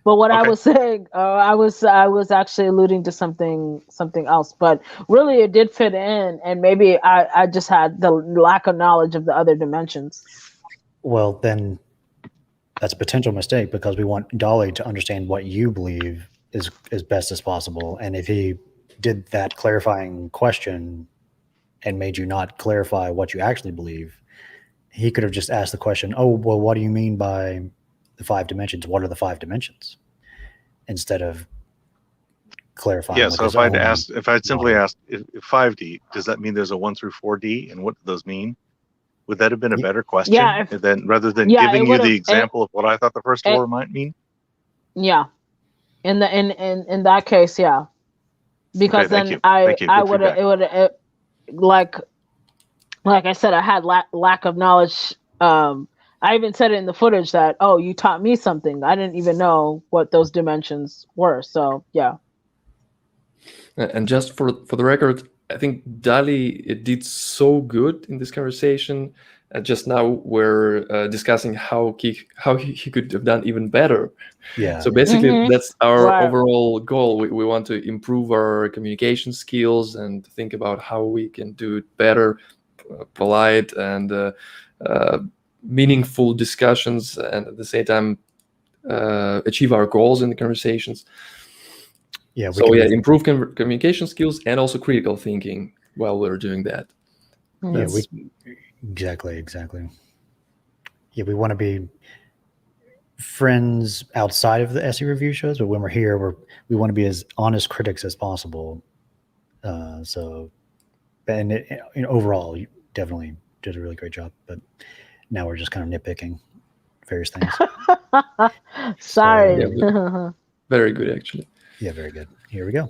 But what I was saying, I was actually alluding to something else. But really, it did fit in, and maybe I just had the lack of knowledge of the other dimensions. Well, then that's a potential mistake, because we want Dali to understand what you believe is as best as possible. And if he did that clarifying question and made you not clarify what you actually believe, he could have just asked the question, oh, well, what do you mean by the 5 dimensions? What are the 5 dimensions? Instead of clarifying. Yeah, so if I'd simply asked if 5D, does that mean there's a 1 through 4D, and what do those mean? Would that have been a better question? Yeah, rather than giving you the example of what I thought the first 4 might mean? Yeah. In that case, yeah. Because then I would have like I said, I had lack of knowledge. I even said it in the footage that, oh, you taught me something. I didn't even know what those dimensions were. So yeah. And just for the record, I think Dali did so good in this conversation. Just now we're discussing how he could have done even better. Yeah. So basically, that's our overall goal. We want to improve our communication skills and think about how we can do it better, polite and meaningful discussions, and at the same time achieve our goals in the conversations. Yeah. Improve communication skills and also critical thinking while we're doing that. Yeah, exactly. Yeah, we want to be friends outside of the SE review shows, but when we're here, we want to be as honest critics as possible. Overall, you definitely did a really great job. But now we're just kind of nitpicking various things. Sorry. Very good, actually. Yeah, very good. Here we go.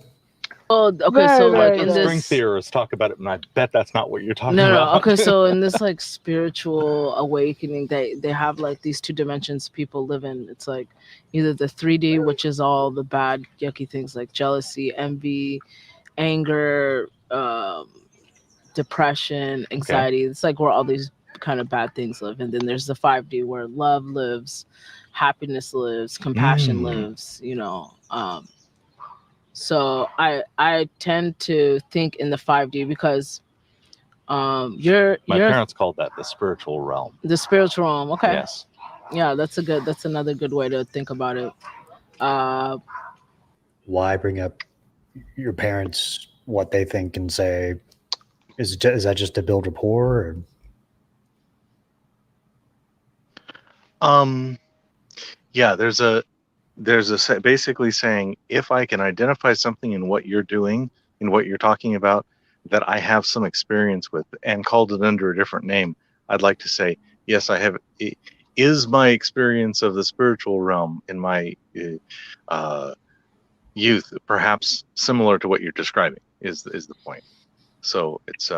Oh, okay. So like in this string theorists talk about it, and I bet that's not what you're talking about. No. Okay, so in this like spiritual awakening, they have like these 2 dimensions people live in. It's like either the 3D, which is all the bad, yucky things like jealousy, envy, anger, depression, anxiety. It's like where all these kind of bad things live. And then there's the 5D where love lives, happiness lives, compassion lives. So I tend to think in the 5D because my parents called that the spiritual realm. The spiritual realm. Okay. Yes. Yeah, that's another good way to think about it. Why bring up your parents what they think and say? Is that just to build rapport? Or? Yeah, there's a basically saying, if I can identify something in what you're doing, in what you're talking about, that I have some experience with, and called it under a different name, I'd like to say, yes, I have. Is my experience of the spiritual realm in my youth perhaps similar to what you're describing? Is the point? So it's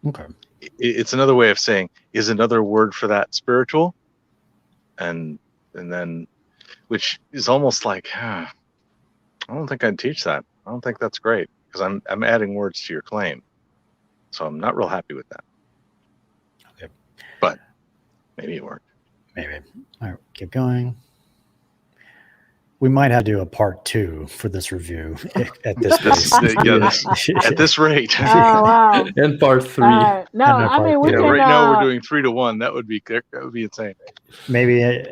Okay. It's another way of saying, is another word for that spiritual, and then, which is almost like, I don't think I'd teach that. I don't think that's great, because I'm adding words to your claim, so I'm not real happy with that. Okay, but maybe it worked. Maybe. All right, keep going. We might have to do a part 2 for this review at this pace. At this rate. Oh wow! And part 3. No, I mean we can. Right now we're doing 3 to 1. That would be insane. Maybe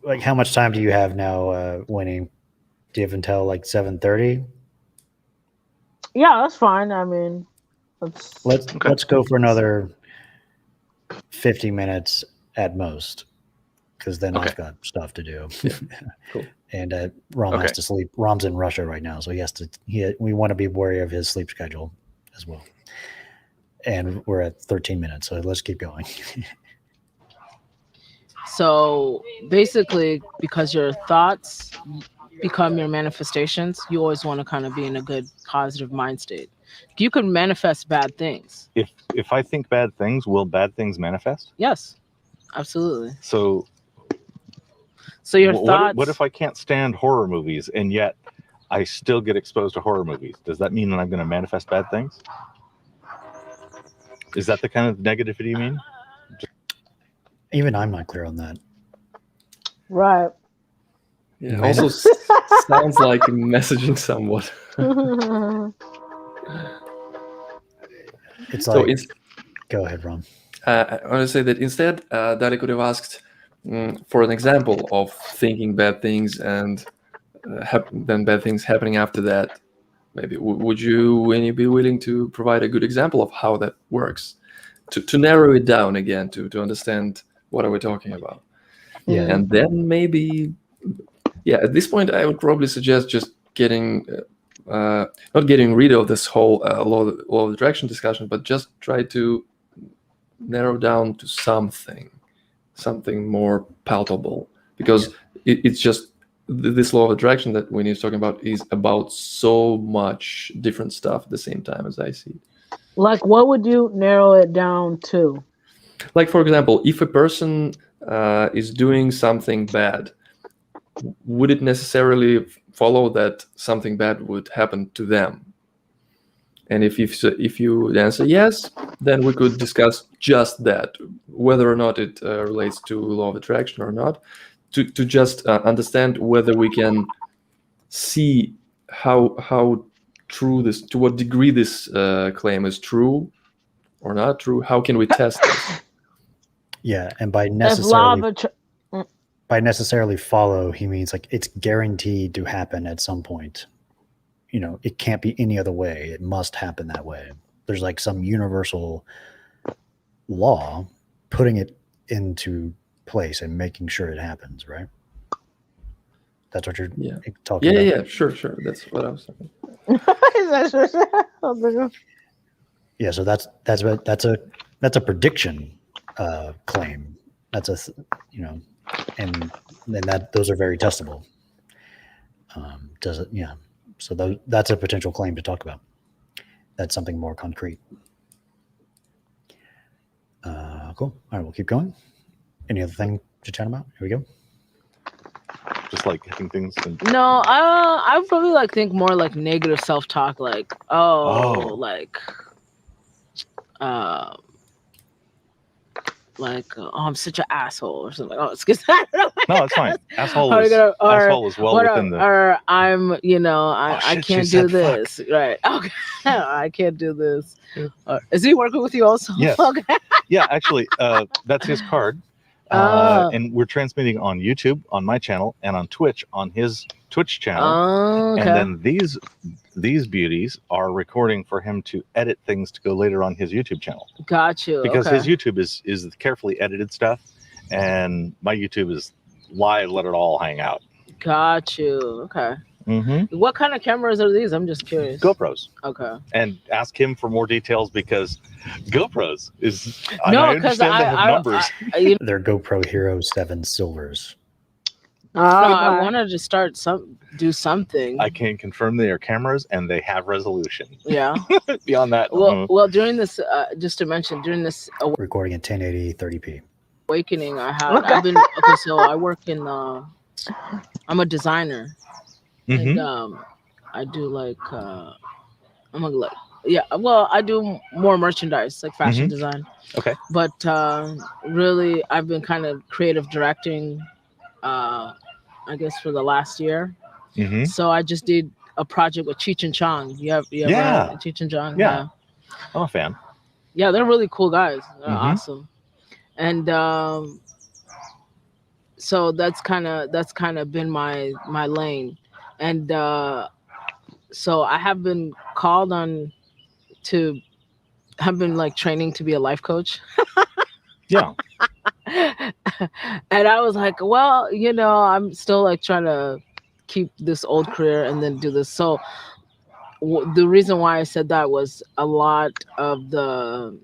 like, how much time do you have now, Winnie? Do you have until like 7:30? Yeah, that's fine. I mean, let's go for another 50 minutes at most, because then I've got stuff to do. Yeah. Cool. And Rom has to sleep. Rom's in Russia right now, so we want to be wary of his sleep schedule as well. And we're at 13 minutes, so let's keep going. So basically, because your thoughts become your manifestations, you always want to kind of be in a good, positive mind state. You can manifest bad things. If I think bad things, will bad things manifest? Yes, absolutely. So your thoughts. What if I can't stand horror movies and yet I still get exposed to horror movies? Does that mean that I'm going to manifest bad things? Is that the kind of negativity you mean? Even I'm not clear on that. Right. Yeah. Also sounds like messaging somewhat. It's like. Go ahead, Ron. I want to say that instead, Dali could have asked for an example of thinking bad things and then bad things happening after that. Maybe would you, Winnie, be willing to provide a good example of how that works, to narrow it down again, to understand what are we talking about? Yeah, and then maybe, at this point, I would probably suggest just getting not getting rid of this whole law of attraction discussion, but just try to narrow down to something more palatable, because it's just this law of attraction that Winnie is talking about is about so much different stuff at the same time, as I see it. Like, what would you narrow it down to? Like, for example, if a person is doing something bad, would it necessarily follow that something bad would happen to them? And if you answer yes, then we could discuss just that, whether or not it relates to law of attraction or not, to just understand whether we can see how true this, to what degree this claim is true or not true. How can we test this? Yeah, and by necessarily follow, he means like it's guaranteed to happen at some point. You know, it can't be any other way. It must happen that way. There's like some universal law putting it into place and making sure it happens, right? That's what you're talking about. Yeah, sure. That's what I was talking about. Yeah, so that's a prediction claim. That's and that those are very testable. Does it? Yeah. So that's a potential claim to talk about. That's something more concrete. Cool. All right, we'll keep going. Any other thing to chat about? Here we go. Just like hitting things. No, I would probably think more like negative self-talk, like I'm such an asshole or something. Oh, excuse me. No, it's fine. Asshole is well within the. Or I'm, I can't do this. Fuck. Right. Okay. I can't do this. Is he working with you also? Yes. Okay. Yeah, actually, that's his card. And we're transmitting on YouTube, on my channel, and on Twitch, on his Twitch channel. Okay. And then these beauties are recording for him to edit things to go later on his YouTube channel. Got you. Because okay. his YouTube is carefully edited stuff, and my YouTube is live, let it all hang out. Got you. Okay. Mm-hmm. What kind of cameras are these? I'm just curious. GoPros. Okay. And ask him for more details because GoPros is. No, because they're GoPro Hero 7 Silvers. I wanted to do something. I can confirm they are cameras and they have resolution. Yeah. Beyond that. Well, during this, just to mention, during this recording at 1080 30p. Awakening, I've been so I work in. I'm a designer. Mm-hmm. And I do like I do more merchandise, like fashion design. Okay. But really, I've been kind of creative directing, I guess, for the last year. Mm-hmm. So I just did a project with Cheech and Chong. You ever Cheech and Chong? Yeah. I'm a fan. Yeah, they're really cool guys. They're awesome. And so that's kind of been my lane. And so I have been called on to have been like training to be a life coach. Yeah. And I was like, well, I'm still like trying to keep this old career and then do this. So the reason why I said that was a lot of the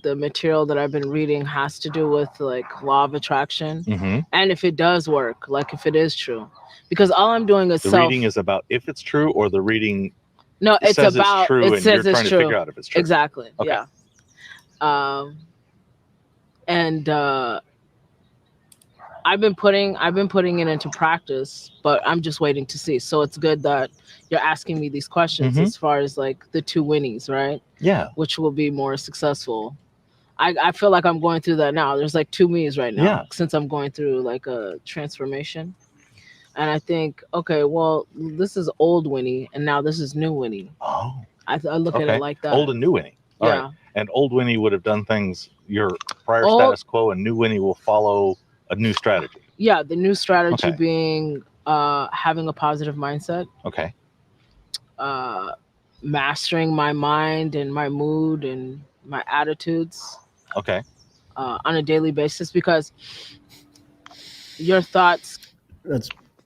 material that I've been reading has to do with like law of attraction. Mm-hmm. And if it does work, like if it is true. Because all I'm doing is the reading is about if it's true, or the reading it's says about it's true, it and says you're it's trying true. to figure out if it's true. Exactly. Okay. Yeah. And I've been putting it into practice, but I'm just waiting to see. So it's good that you're asking me these questions as far as like the 2 Winnies, right? Yeah. Which will be more successful. I feel like I'm going through that now. There's like 2 me's right now since I'm going through like a transformation. And I think, okay, well, this is old Winnie, and now this is new Winnie. Oh. I look at it like that. Old and new Winnie. All yeah. Right. And old Winnie would have done things your prior status quo, and new Winnie will follow a new strategy. Yeah, the new strategy being having a positive mindset. Okay. Mastering my mind and my mood and my attitudes. Okay. On a daily basis, because your thoughts.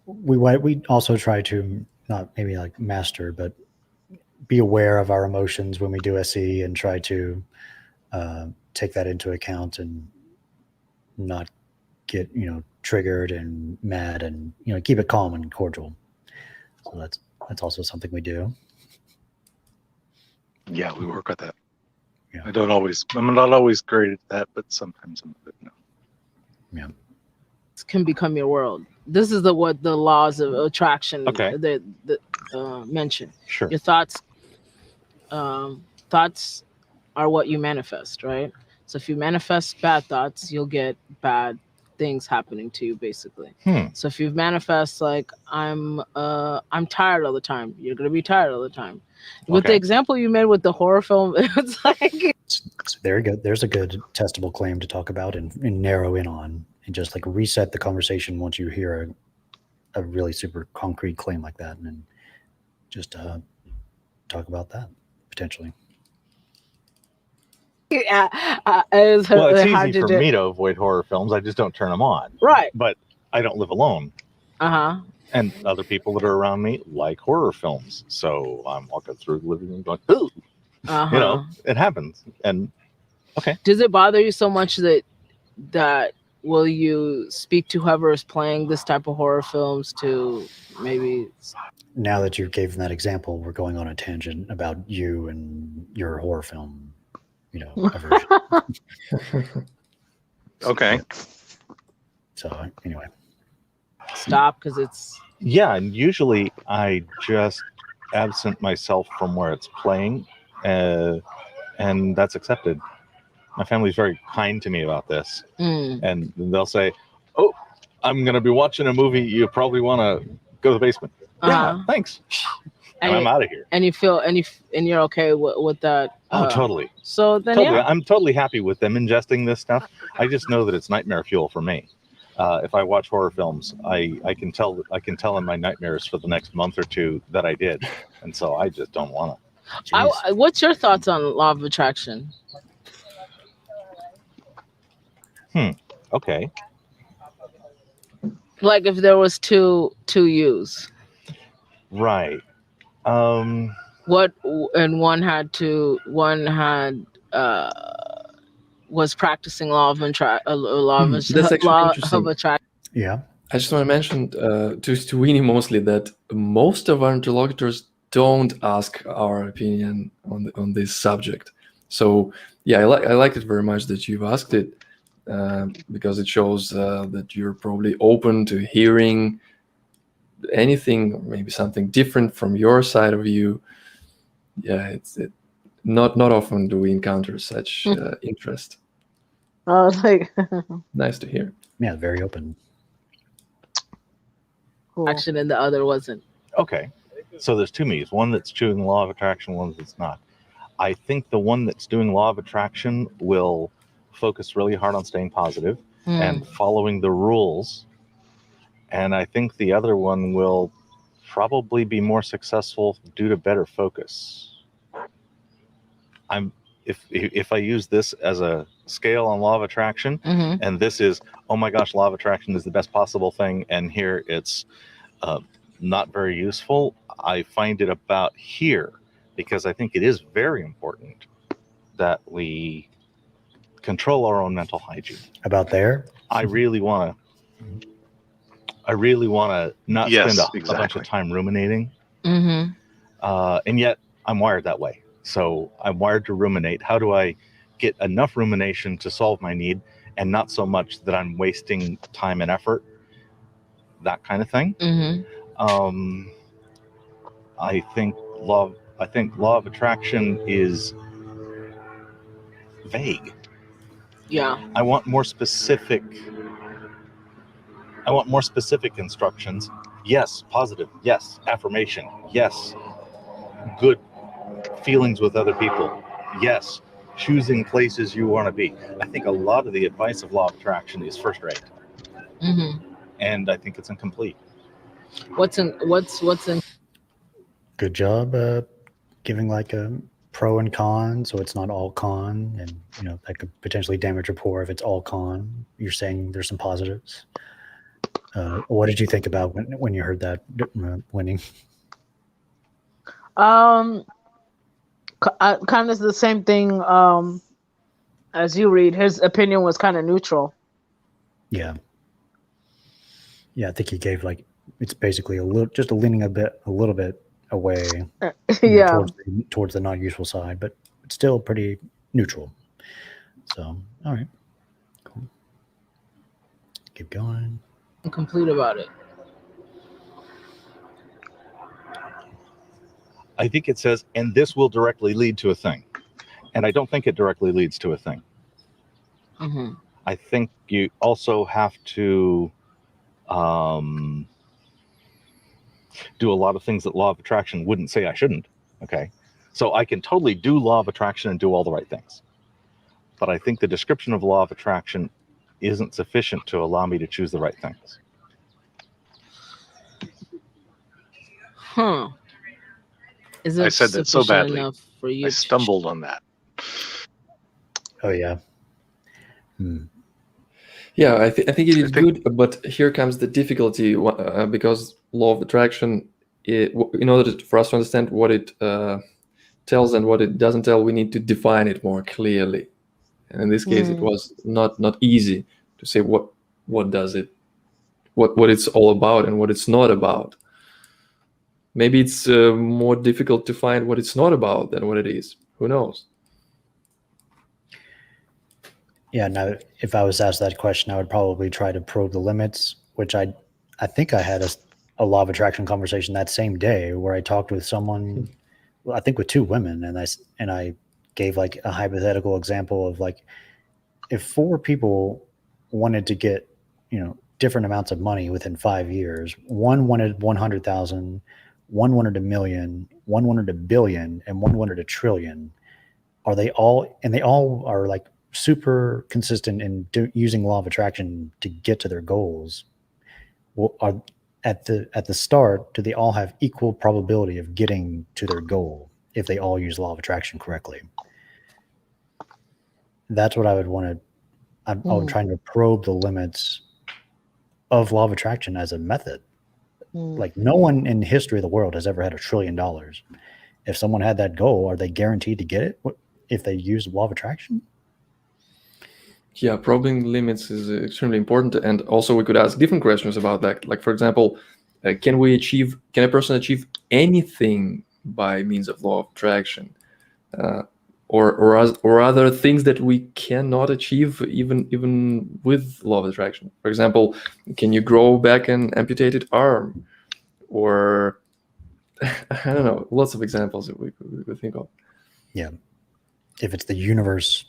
We also try to not maybe like master, but be aware of our emotions when we do SE and try to take that into account and not get triggered and mad, and keep it calm and cordial. So that's also something we do. Yeah, we work with that. Yeah. I'm not always great at that, but sometimes I'm good. No. Yeah. Can become your world. This is what the laws of attraction mention. Sure. Your thoughts are what you manifest, right? So if you manifest bad thoughts, you'll get bad things happening to you, basically. So if you manifest like I'm tired all the time, you're gonna be tired all the time. With the example you made with the horror film, it's like it's very good. There's a good testable claim to talk about and narrow in on, and just like reset the conversation once you hear a really super concrete claim like that, and then just talk about that potentially. Yeah, it's easy for me to avoid horror films. I just don't turn them on. Right. But I don't live alone. And other people that are around me like horror films. So I'm walking through the living room going, ooh. It happens. And okay. Does it bother you so much that will you speak to whoever is playing this type of horror films to maybe? Now that you gave that example, we're going on a tangent about you and your horror film. Aversion. Okay. So anyway. Stop, because it's... Yeah, and usually I just absent myself from where it's playing, and that's accepted. My family's very kind to me about this. And they'll say, oh, I'm going to be watching a movie. You probably want to go to the basement. Yeah, thanks. and I'm out of here. And you feel and you're okay with that. Oh, totally. So then, Totally. yeah, I'm totally happy with them ingesting this stuff. I just know that it's nightmare fuel for me. If I watch horror films, I can tell in my nightmares for the next month or two that I did, and so I just don't want to. What's your thoughts on law of attraction? Okay. Like if there was two yous, right? What and one had was practicing law of attraction. Yeah. I just want to mention to Winnie mostly that most of our interlocutors don't ask our opinion on this subject. So yeah, I like it very much that you've asked it because it shows that you're probably open to hearing anything, maybe something different from your side of view. Yeah, not often do we encounter such interest. I was like, nice to hear. Yeah, very open. cool. Action and the other wasn't. Okay. So there's two me's. One that's doing law of attraction, one that's not. I think the one that's doing law of attraction will focus really hard on staying positive and following the rules. And I think the other one will probably be more successful due to better focus. If I use this as a scale on law of attraction, and this is, oh my gosh, law of attraction is the best possible thing, and here it's not very useful, I find it about here, because I think it is very important that we control our own mental hygiene. About there? I really want to not spend a bunch of time ruminating. And yet I'm wired that way. So I'm wired to ruminate. How do I get enough rumination to solve my need and not so much that I'm wasting time and effort? That kind of thing. I think law of attraction is vague. Yeah. I want more specific instructions. Yes, positive. Yes, affirmation. Yes, good feelings with other people. Yes, choosing places you want to be. I think a lot of the advice of law of attraction is first rate. And I think it's incomplete. What's in Good job giving like a pro and con, so it's not all con, and that could potentially damage rapport if it's all con. You're saying there's some positives. What did you think about when you heard that, Winnie? Kind of the same thing as you, Reid. His opinion was kind of neutral. Yeah, I think he gave it's basically just leaning a little bit away, towards the not useful side, but it's still pretty neutral. So, all right, cool. Keep going. I'm complete about it. I think it says, and this will directly lead to a thing. And I don't think it directly leads to a thing. I think you also have to do a lot of things that law of attraction wouldn't say I shouldn't. Okay. So I can totally do law of attraction and do all the right things. But I think the description of law of attraction isn't sufficient to allow me to choose the right things. Is it I said that so badly. For you I stumbled on that. Oh yeah. Yeah, I think it is good, but here comes the difficulty because law of attraction, in order for us to understand what it tells and what it doesn't tell, we need to define it more clearly. And in this case, it was not easy to say what does it, what it's all about and what it's not about. Maybe it's more difficult to find what it's not about than what it is. Who knows? Yeah, now if I was asked that question, I would probably try to probe the limits, which I think I had a law of attraction conversation that same day where I talked with someone, I think with two women, and I gave like a hypothetical example of like if four people wanted to get, different amounts of money within 5 years, one wanted 100,000, 1 1/1 million, 1 1/1 billion, and 1 1/1 trillion, they all are like super consistent in using law of attraction to get to their goals. Well, at the start, do they all have equal probability of getting to their goal if they all use law of attraction correctly? That's what I would want to. I'm trying to probe the limits of law of attraction as a method. Like, no one in the history of the world has ever had $1 trillion. If someone had that goal, are they guaranteed to get it if they use law of attraction? Yeah, probing limits is extremely important. And also we could ask different questions about that. Like, for example, can a person achieve anything by means of law of attraction? Or other things that we cannot achieve even with law of attraction. For example, can you grow back an amputated arm? Or I don't know, lots of examples that we could think of. Yeah. If it's the universe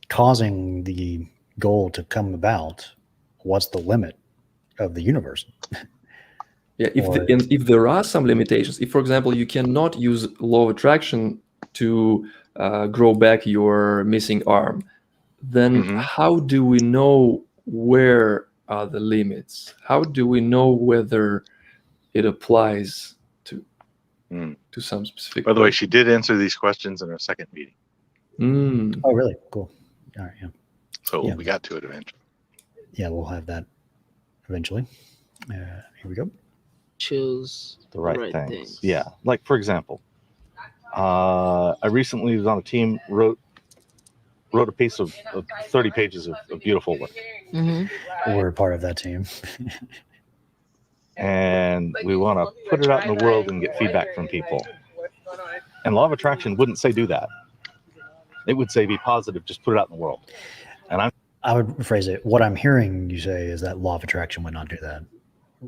causing the goal to come about, what's the limit of the universe? Yeah, if there are some limitations, if, for example, you cannot use law of attraction to grow back your missing arm, then how do we know where are the limits? How do we know whether it applies to some specific? By the way, she did answer these questions in our second meeting. Oh, really? Cool. All right, yeah. So we got to it eventually. Yeah, we'll have that eventually. Here we go. Choose the right things. Yeah, like, for example, I recently was on a team, wrote a piece of 30 pages of beautiful work. We're part of that team. And we want to put it out in the world and get feedback from people. And law of attraction wouldn't say do that. It would say be positive, just put it out in the world. And I would rephrase it. What I'm hearing you say is that law of attraction would not do that,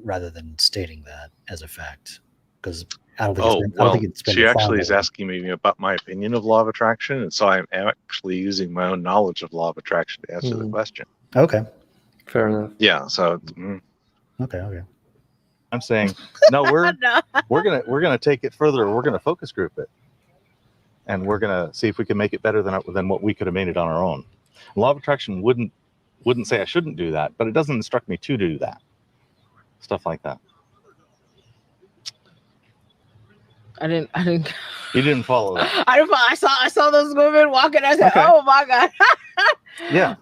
rather than stating that as a fact. Because I don't think it's been she actually is asking me about my opinion of law of attraction, and so I'm actually using my own knowledge of law of attraction to answer the question. Okay, fair enough. Yeah. So. Okay. I'm saying no. We're gonna take it further. We're gonna focus group it, and we're gonna see if we can make it better than what we could have made it on our own. Law of attraction wouldn't say I shouldn't do that, but it doesn't instruct me to do that. Stuff like that. I didn't. You didn't follow that. I saw those women walking. I said, "Oh my god." Yeah.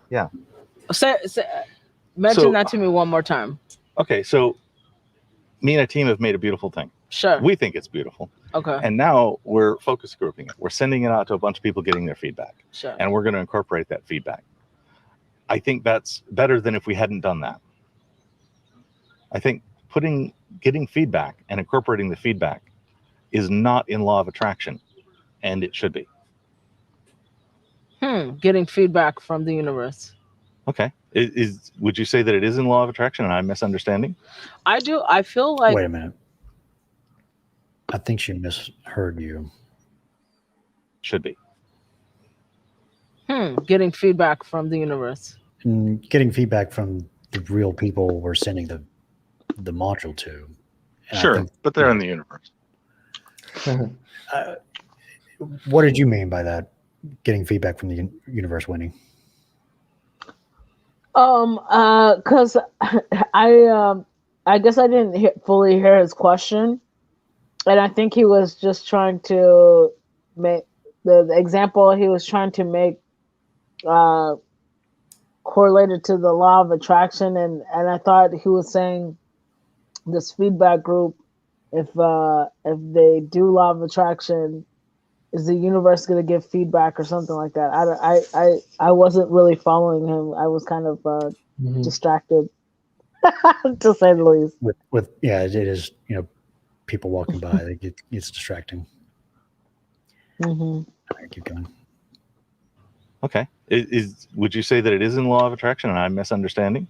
Mention that to me one more time. Okay, so me and a team have made a beautiful thing. Sure. We think it's beautiful. Okay. And now we're focus grouping it. We're sending it out to a bunch of people, getting their feedback. Sure. And we're going to incorporate that feedback. I think that's better than if we hadn't done that. I think getting feedback and incorporating the feedback is not in law of attraction, and it should be. Getting feedback from the universe. Okay. Would you say that it is in law of attraction and I'm misunderstanding? I do. I feel like. Wait a minute. I think she misheard you. Should be. Getting feedback from the universe. Getting feedback from the real people we're sending the module to. And sure, but they're in the universe. What did you mean by that? Getting feedback from the universe, Winnie? Because I guess I didn't fully hear his question, and I think he was just trying to make the example he was trying to make correlated to the law of attraction, and I thought he was saying this feedback group, if they do law of attraction, is the universe going to give feedback or something like that? I wasn't really following him. I was kind of distracted, to say the least. With it is, people walking by, it's distracting. All right, keep going. Okay. Would you say that it is in law of attraction and I'm misunderstanding?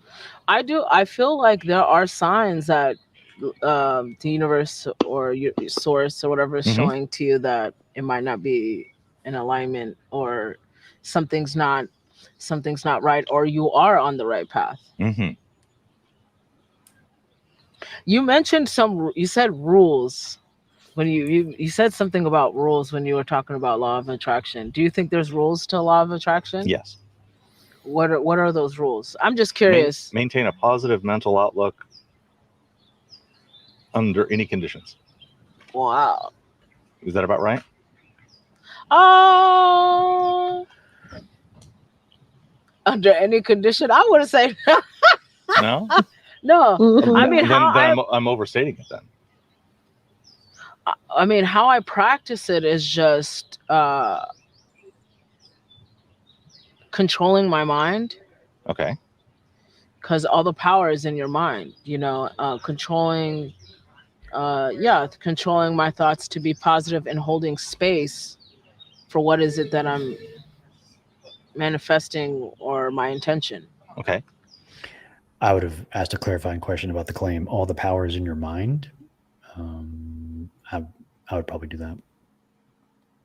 I do. I feel like there are signs that the universe or your source or whatever is showing to you that it might not be in alignment, or something's not right, or you are on the right path. You mentioned you said rules when you said something about rules when you were talking about law of attraction. Do you think there's rules to law of attraction? Yes. What are those rules? I'm just curious. Maintain a positive mental outlook under any conditions. Wow. Is that about right? Under any condition, I would say No. no. I mean, I'm overstating it then. I mean, how I practice it is just controlling my mind. Okay. Because all the power is in your mind, you know, controlling my thoughts to be positive and holding space for what is it that I'm manifesting or my intention. Okay. I would have asked a clarifying question about the claim, all the power is in your mind. I would probably do that.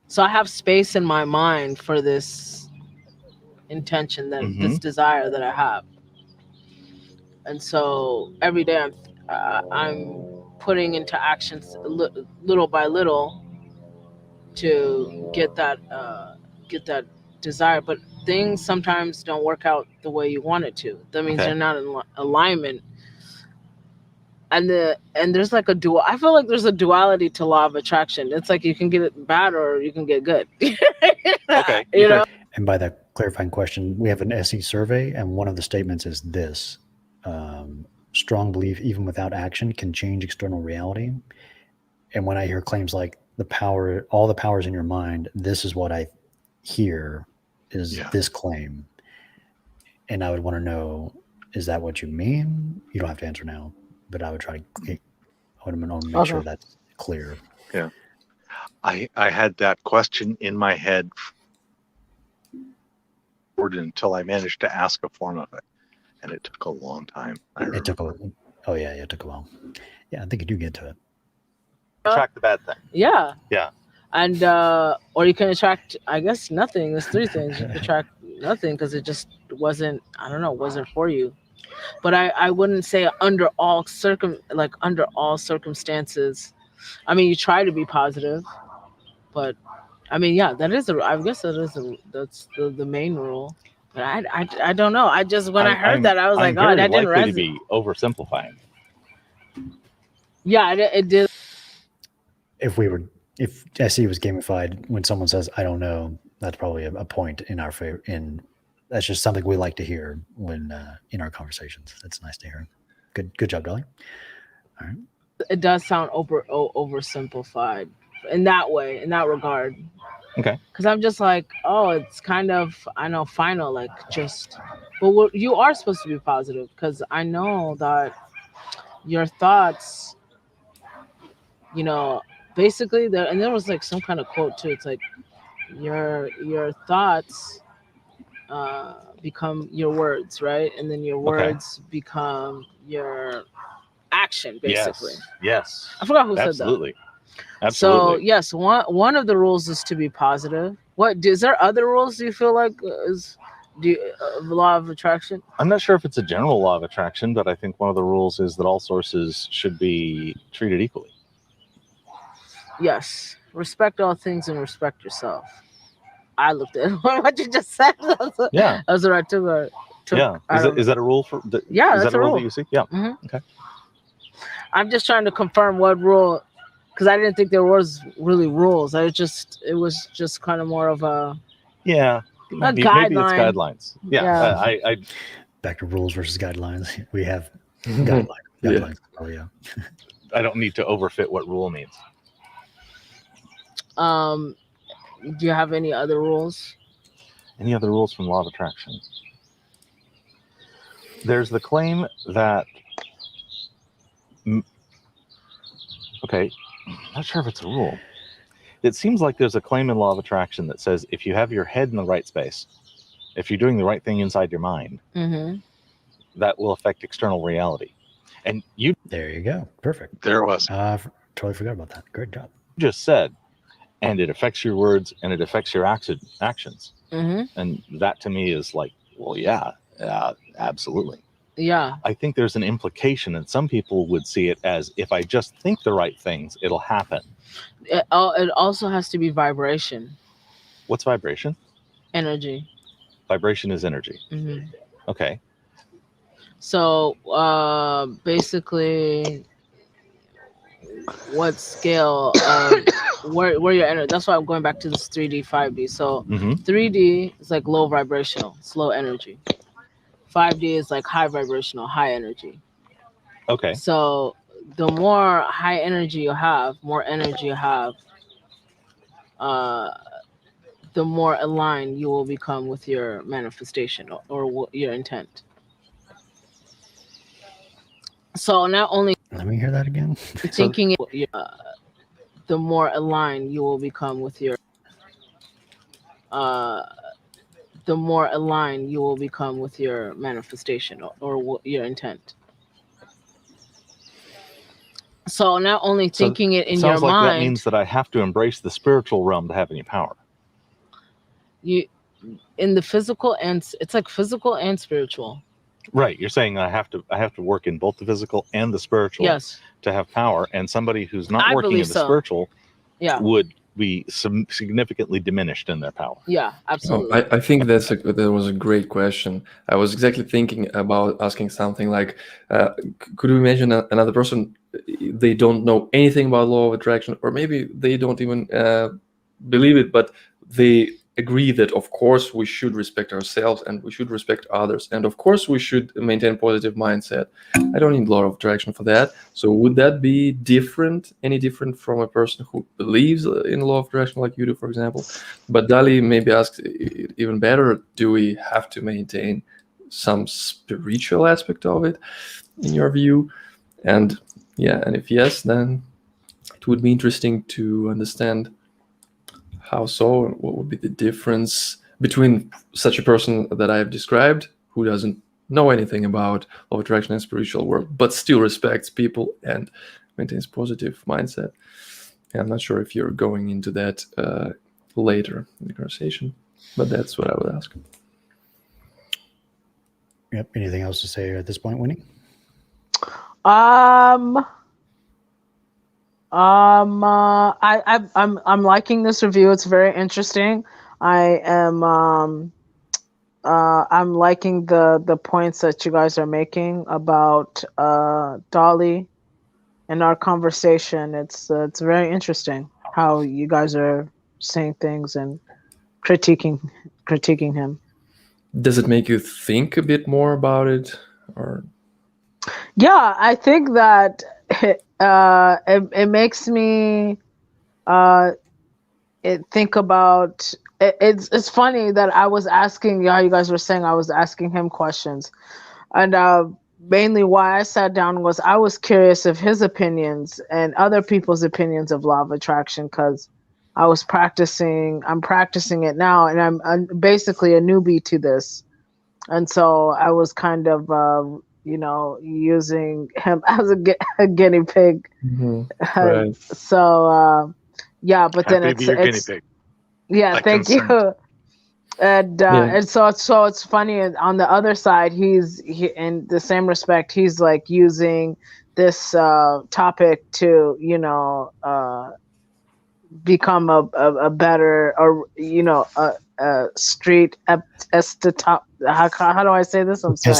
So I have space in my mind for this intention, that this desire that I have. And so every day I'm putting into actions little by little to get that desire. But things sometimes don't work out the way you want it to. That means you're not in alignment. And there's like I feel like there's a duality to law of attraction. It's like you can get it bad or you can get good. Okay. You know? And by that clarifying question, we have an SE survey, and one of the statements is this: strong belief, even without action, can change external reality. And when I hear claims like all the power is in your mind, this is what I hear is this claim. And I would want to know, is that what you mean? You don't have to answer now, but I would try to make sure that's clear. Yeah. I had that question in my head until I managed to ask a form of it. And it took a long time. It took a while. Yeah, I think you do get to it. Attract the bad thing. Yeah. Yeah. And or you can attract, I guess, nothing. There's three things. You can attract nothing because it just wasn't for you. But I wouldn't say under all circumstances. I mean, you try to be positive, but I mean, yeah, that's the main rule. But I don't know. I just I heard that, I was like, oh, that didn't resonate. To be oversimplifying. Yeah, it did. If SE was gamified, when someone says, I don't know, that's probably a point in our favor. That's just something we like to hear when in our conversations. That's nice to hear. Good job, Dali. All right. It does sound oversimplified in that way, in that regard. Okay. Because I'm just like, oh, it's kind of, I know, final, like but you are supposed to be positive, because I know that your thoughts, you know, basically there was like some kind of quote too. It's like your thoughts become your words, right? And then your words become your action, basically. Yes. I forgot who said that. Absolutely. So yes, one of the rules is to be positive. Is there other rules do you feel like law of attraction? I'm not sure if it's a general law of attraction, but I think one of the rules is that all sources should be treated equally. Yes. Respect all things and respect yourself. I looked at what you just said. That's what I took. Yeah. Is that a rule for? Is that a rule that you see? Yeah. Mm-hmm. Okay. I'm just trying to confirm what rule, because I didn't think there was really rules. It was just kind of more of a maybe guideline. Maybe it's guidelines. Yeah. I back to rules versus guidelines. We have guidelines. Yeah. Oh yeah. I don't need to overfit what rule means. Do you have any other rules? Any other rules from law of attraction? There's the claim that okay, I'm not sure if it's a rule. It seems like there's a claim in law of attraction that says if you have your head in the right space, if you're doing the right thing inside your mind, that will affect external reality. And there you go. Perfect. There it was. Totally forgot about that. Great job. You just said, and it affects your words and it affects your actions. And that to me is like, well, yeah, absolutely. Yeah. I think there's an implication, and some people would see it as, if I just think the right things, it'll happen. It also has to be vibration. What's vibration? Energy. Vibration is energy. Mm-hmm. Okay. So basically, what scale where your energy? That's why I'm going back to this 3D, 5D. So 3D is like low vibrational, slow energy. 5D is like high vibrational, high energy. Okay. So the more high energy you have, the more aligned you will become with your manifestation or your intent. So not only Let me hear that again. thinking the more aligned you will become with your manifestation or your intent. So not only thinking it in your sounds like mind, that means that I have to embrace the spiritual realm to have any power. You in the physical, and it's like physical and spiritual. Right. You're saying I have to work in both the physical and the spiritual Yes. to have power, and somebody who's not working in the spiritual would be significantly diminished in their power. Yeah, absolutely. I think that was a great question. I was exactly thinking about asking something like, could we imagine another person, they don't know anything about law of attraction, or maybe they don't even believe it, but they agree that of course we should respect ourselves and we should respect others, and of course we should maintain positive mindset. I don't need law of attraction for that. So would that be any different from a person who believes in law of attraction like you do, for example? But Dali maybe asks even better, do we have to maintain some spiritual aspect of it in your view? And if yes, then it would be interesting to understand how so, and what would be the difference between such a person that I have described, who doesn't know anything about law of attraction and spiritual world, but still respects people and maintains positive mindset. And I'm not sure if you're going into that later in the conversation, but that's what I would ask. Yep. Anything else to say at this point, Winnie? I'm liking this review. It's very interesting. I'm liking the points that you guys are making about Dali and our conversation. It's very interesting how you guys are saying things and critiquing him. Does it make you think a bit more about it, or? Yeah, I think that it makes me think about it. It's funny that I was asking, how you guys were saying, I was asking him questions, and mainly why I sat down was I was curious of his opinions and other people's opinions of law of attraction, because I'm practicing it now, and I'm basically a newbie to this, and so I was kind of using him as a guinea pig. Mm-hmm. Right. So but Happy then to be your guinea pig. Yeah, thank you. And so it's funny, on the other side, he in the same respect, he's like using this topic to become a better, or street how do I say this? I'm sorry.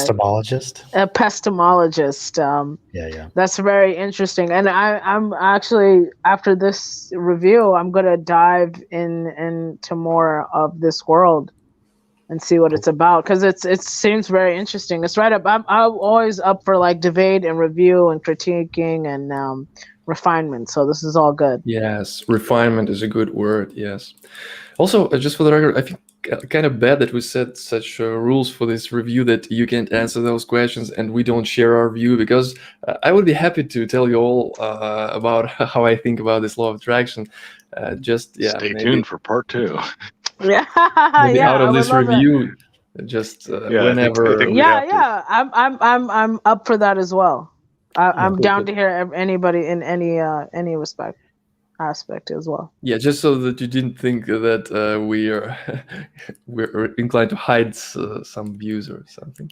Epistemologist. Yeah. That's very interesting, and I'm actually, after this review, I'm gonna dive into more of this world and see what it's about, because it seems very interesting. It's right up. I'm always up for like debate and review and critiquing and refinement. So this is all good. Yes, refinement is a good word. Yes. Also, just for the record, I think kind of bad that we set such rules for this review that you can't answer those questions and we don't share our view, because I would be happy to tell you all about how I think about this law of attraction. Stay tuned for part 2. Yeah, maybe out of this review, whenever. I'm up for that as well. I'm down to hear anybody in any aspect as well. Yeah, just so that you didn't think that we're inclined to hide some views or something.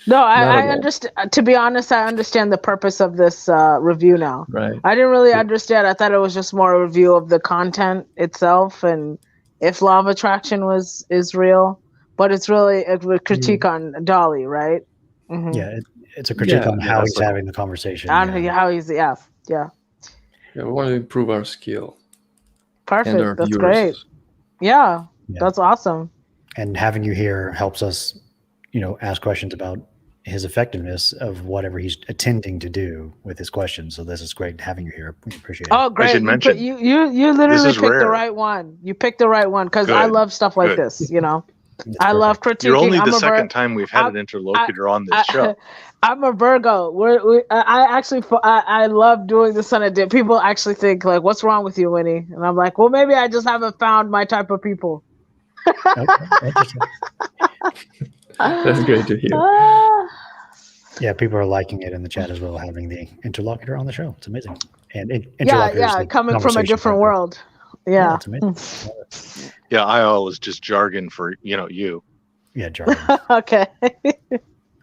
No, I at all. understand. To be honest, I understand the purpose of this review now. Right. I didn't really understand. I thought it was just more a review of the content itself and if law of attraction is real. But it's really a critique on Dali, right? Mm-hmm. Yeah, it's a critique on how he's having the conversation. How he's yeah. We want to improve our skill. Perfect. And our That's viewers. great. Yeah, that's awesome. And having you here helps us, ask questions about his effectiveness of whatever he's attending to do with his questions. So this is great having you here. We appreciate it. Oh, great! I should mention, you literally picked rare. the right one. You picked the right one because I love stuff like this. I love critiquing. You're only the second time we've had an interlocutor on this show. I'm a Virgo. I love doing this on a dip. People actually think like, "What's wrong with you, Winnie?" And I'm like, "Well, maybe I just haven't found my type of people." That's great to hear. Yeah, people are liking it in the chat as well, having the interlocutor on the show. It's amazing. And coming from a different world. Yeah, it's amazing. Yeah, I always just jargon for you. Yeah, jargon. Okay.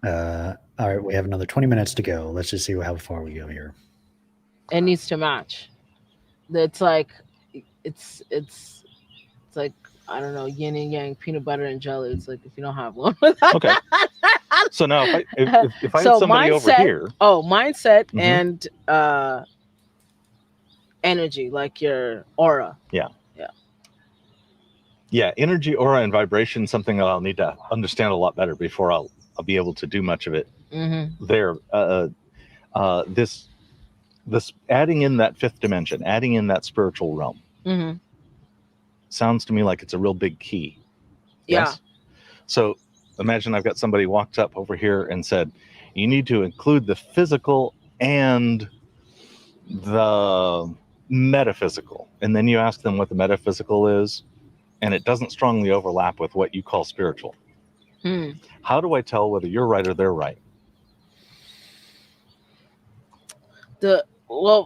All right, we have another 20 minutes to go. Let's just see how far we go here. It needs to match. It's like it's like, I don't know, yin and yang, peanut butter and jelly. It's like if you don't have one. Okay. So now if I had somebody mindset, over here. Oh, mindset and energy, like your aura. Yeah, energy, aura, and vibration, something that I'll need to understand a lot better before I'll be able to do much of it. Mm-hmm. There, this adding in that fifth dimension, adding in that spiritual realm, sounds to me like it's a real big key. Yeah. Yes? So imagine I've got somebody walked up over here and said, you need to include the physical and the metaphysical. And then you ask them what the metaphysical is, and it doesn't strongly overlap with what you call spiritual. How do I tell whether you're right or they're right?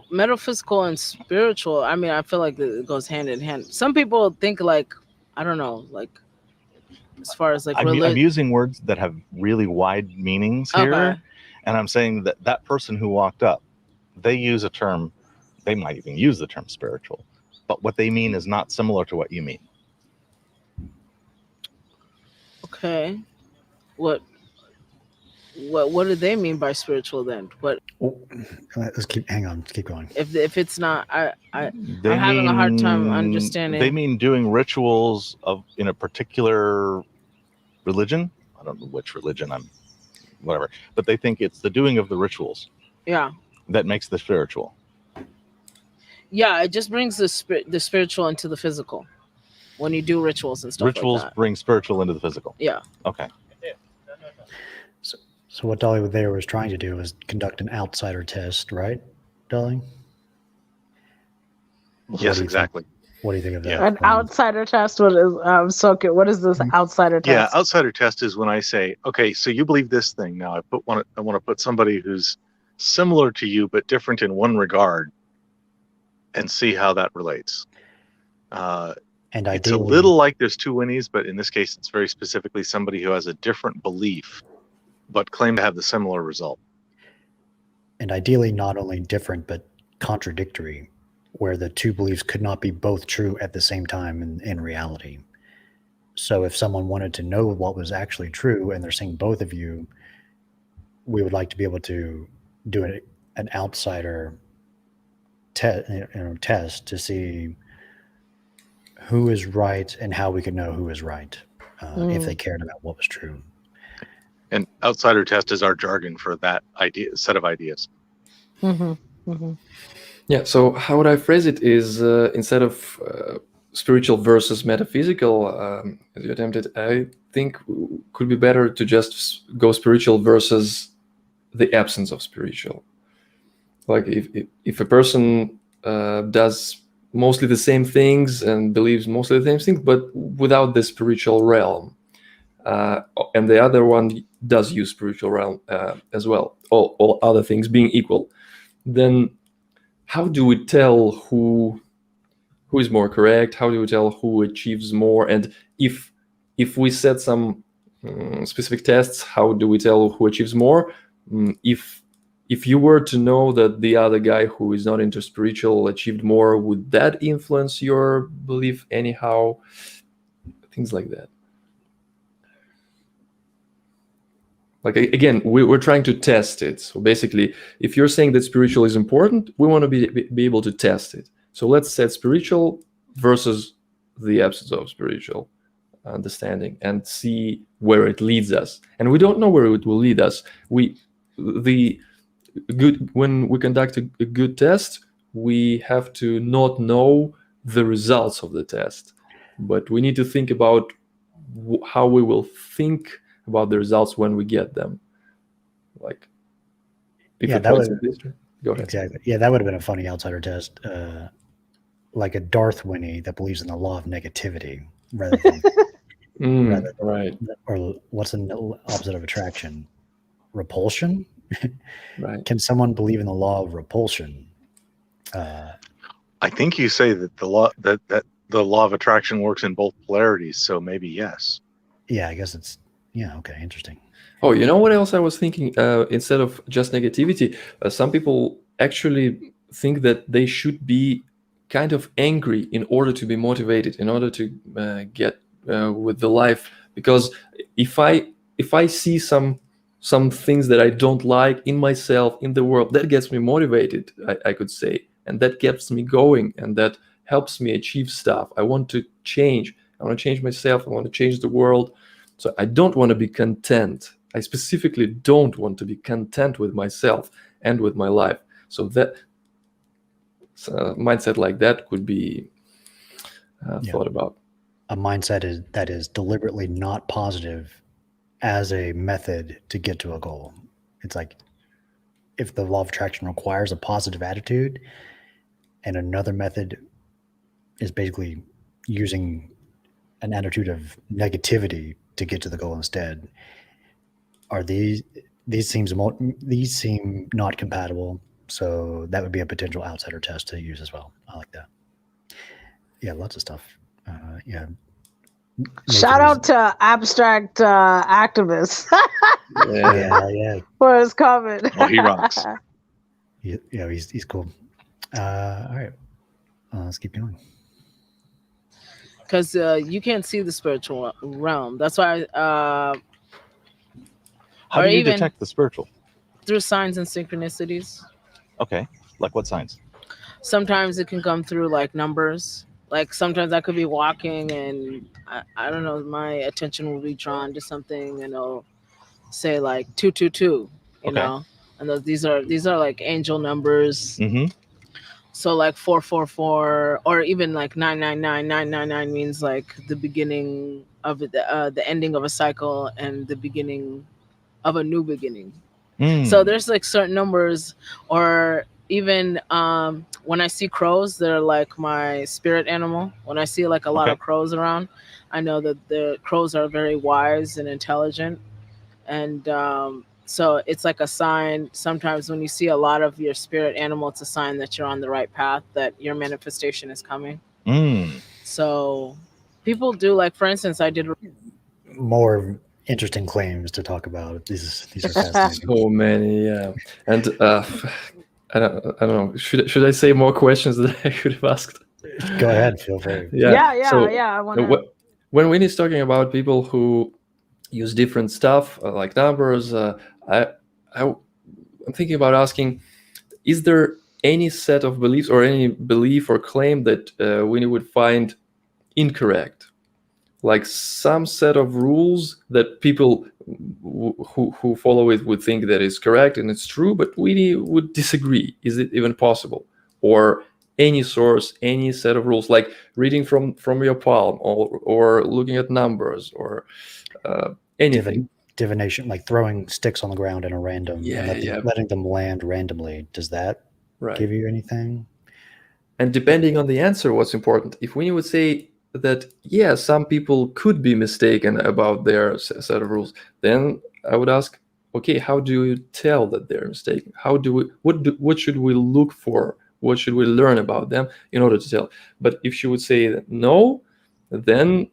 Metaphysical and spiritual, I mean, I feel like it goes hand in hand. Some people think like, I don't know, like as far as like I'm using words that have really wide meanings here. Okay. And I'm saying that person who walked up, they use a term, they might even use the term spiritual, but what they mean is not similar to what you mean. Okay. What do they mean by spiritual then? What? Let's keep going. If it's not, I'm having a hard time understanding. They mean doing rituals in a particular religion. I don't know which religion whatever, but they think it's the doing of the rituals. Yeah. That makes the spiritual. Yeah, it just brings the spiritual into the physical. When you do rituals and stuff Rituals like that. bring spiritual into the physical. Yeah. Okay. So what Dali there was trying to do was conduct an outsider test, right, Dali? Yes, exactly. What do you think of that? Yeah. An outsider test. What is this outsider test? Yeah, outsider test is when I say, okay, so you believe this thing. Now I want to put somebody who's similar to you but different in one regard, and see how that relates. And it's a little like there's two Winnies, but in this case, it's very specifically somebody who has a different belief, but claim to have the similar result. And ideally, not only different, but contradictory, where the two beliefs could not be both true at the same time in reality. So if someone wanted to know what was actually true, and they're saying both of you, we would like to be able to do an outsider test to see who is right and how we could know who is right if they cared about what was true. And outsider test is our jargon for that set of ideas. Yeah, so how would I phrase it is instead of spiritual versus metaphysical, as you attempted, I think could be better to just go spiritual versus the absence of spiritual. Like if a person does mostly the same things and believes mostly the same things, but without the spiritual realm, and the other one does use spiritual realm as well, all other things being equal, then how do we tell who is more correct? How do we tell who achieves more? And if we set some specific tests. How do we tell who achieves more? If you were to know that the other guy who is not into spiritual achieved more, would that influence your belief anyhow? Things like that. Like, again, we're trying to test it. So basically, if you're saying that spiritual is important, we want to be able to test it. So let's set spiritual versus the absence of spiritual understanding and see where it leads us. And we don't know where it will lead us. When we conduct a good test, we have to not know the results of the test, but we need to think about how we will think about the results when we get them. Like, if yeah, it that points would in this, go ahead. Exactly. Yeah, that would have been a funny outsider test, like a Darth Winnie that believes in the law of negativity rather than right. Or what's the opposite of attraction? Repulsion. Right. Can someone believe in the law of repulsion? I think you say that the law that the law of attraction works in both polarities, so maybe yes. Yeah, I guess it's okay, interesting. Oh, you know what else I was thinking? Instead of just negativity, some people actually think that they should be kind of angry in order to be motivated, in order to get with the life. Because if I see some things that I don't like in myself, in the world, that gets me motivated, I could say, and that keeps me going, and that helps me achieve stuff. I want to change. I want to change myself. I want to change the world. So I don't want to be content. I specifically don't want to be content with myself and with my life. So that mindset like that could be thought about. A mindset that is deliberately not positive as a method to get to a goal. It's like, if the law of attraction requires a positive attitude, and another method is basically using an attitude of negativity to get to the goal instead, are these seem not compatible? So that would be a potential outsider test to use as well. I like that. Yeah, lots of stuff. Yeah. Shout out to abstract activists. yeah. For his comment. Oh, he rocks. Yeah, he's cool. All right, let's keep going. Because you can't see the spiritual realm. That's why. How do you detect the spiritual? Through signs and synchronicities. Okay, like what signs? Sometimes it can come through like numbers. Like sometimes I could be walking and I don't know, my attention will be drawn to something and it'll say like 222, you know, and these are like angel numbers. Mm-hmm. So like 444 or even like 999 means like the beginning of the ending of a cycle and the beginning of a new beginning. So there's like certain numbers, or even when I see crows, they're like my spirit animal. When I see like a lot of crows around, I know that the crows are very wise and intelligent. And so it's like a sign. Sometimes when you see a lot of your spirit animal, it's a sign that you're on the right path, that your manifestation is coming. So people do, like, for instance, I did more interesting claims to talk about. These are fascinating. So many, yeah. And I don't know. Should I say more questions that I should have asked? Go ahead, feel free. Yeah. I want to. When Winnie's talking about people who use different stuff like numbers, I'm thinking about asking: is there any set of beliefs or any belief or claim that Winnie would find incorrect? Like some set of rules that people who follow it would think that is correct and it's true, but Winnie would disagree. Is it even possible? Or any source, any set of rules, like reading from your palm, or looking at numbers, or anything. Divination, like throwing sticks on the ground in a random, letting them land randomly. Does that give you anything? And depending on the answer, what's important. If Winnie would say that, yeah, some people could be mistaken about their set of rules, then I would ask, okay, how do you tell that they're mistaken? What should we look for? What should we learn about them in order to tell? But if she would say that no, then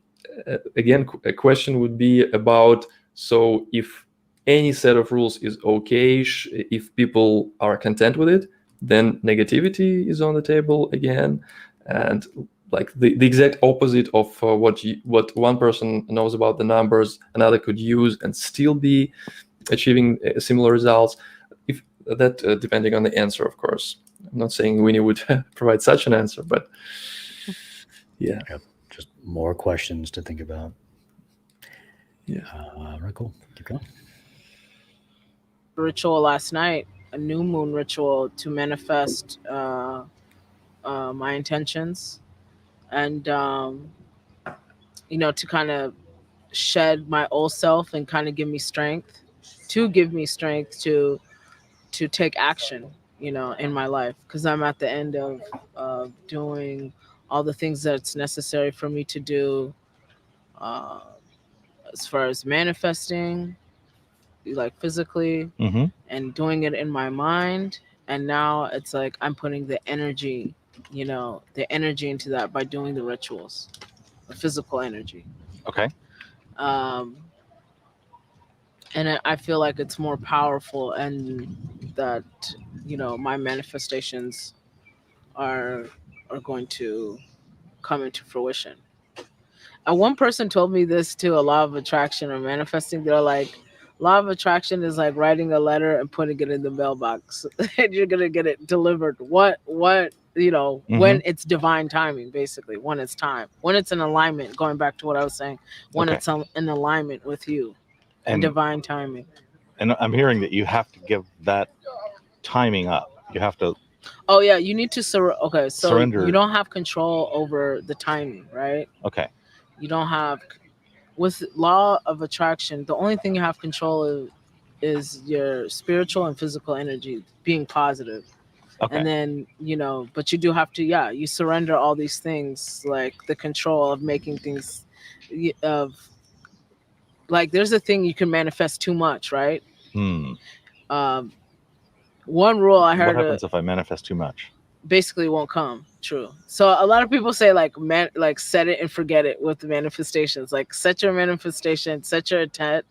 again, a question would be about, so if any set of rules is okay, if people are content with it, then negativity is on the table again. And like the exact opposite of what one person knows about the numbers, another could use and still be achieving similar results. If that, depending on the answer, of course. I'm not saying Winnie would provide such an answer, but yeah. Yep. Just more questions to think about. Yeah. Right, cool. Keep going. Ritual last night, a new moon ritual to manifest my intentions, and to kind of shed my old self and kind of give me strength to take action, in my life, because I'm at the end of doing all the things that's necessary for me to do, as far as manifesting, like physically, and doing it in my mind. And now it's like I'm putting the energy into that by doing the rituals, the physical energy. Okay. And I feel like it's more powerful, and that my manifestations are going to come into fruition. And one person told me this too, a law of attraction or manifesting. They're like, law of attraction is like writing a letter and putting it in the mailbox and you're gonna get it delivered when it's divine timing, basically, when it's time, when it's in alignment, going back to what I was saying, when it's in alignment with you and divine timing. And I'm hearing that you have to give that timing up. You have to. Oh yeah, you need to surrender. You don't have control over the timing, right? Okay. You don't have, with law of attraction, the only thing you have control of is your spiritual and physical energy being positive. Okay. And then, but you do have to, you surrender all these things, like the control of making things, like there's a thing you can manifest too much, right? One rule I heard. What happens if I manifest too much? Basically won't come true. So a lot of people say like set it and forget it with the manifestations. Like set your manifestation, set your intent,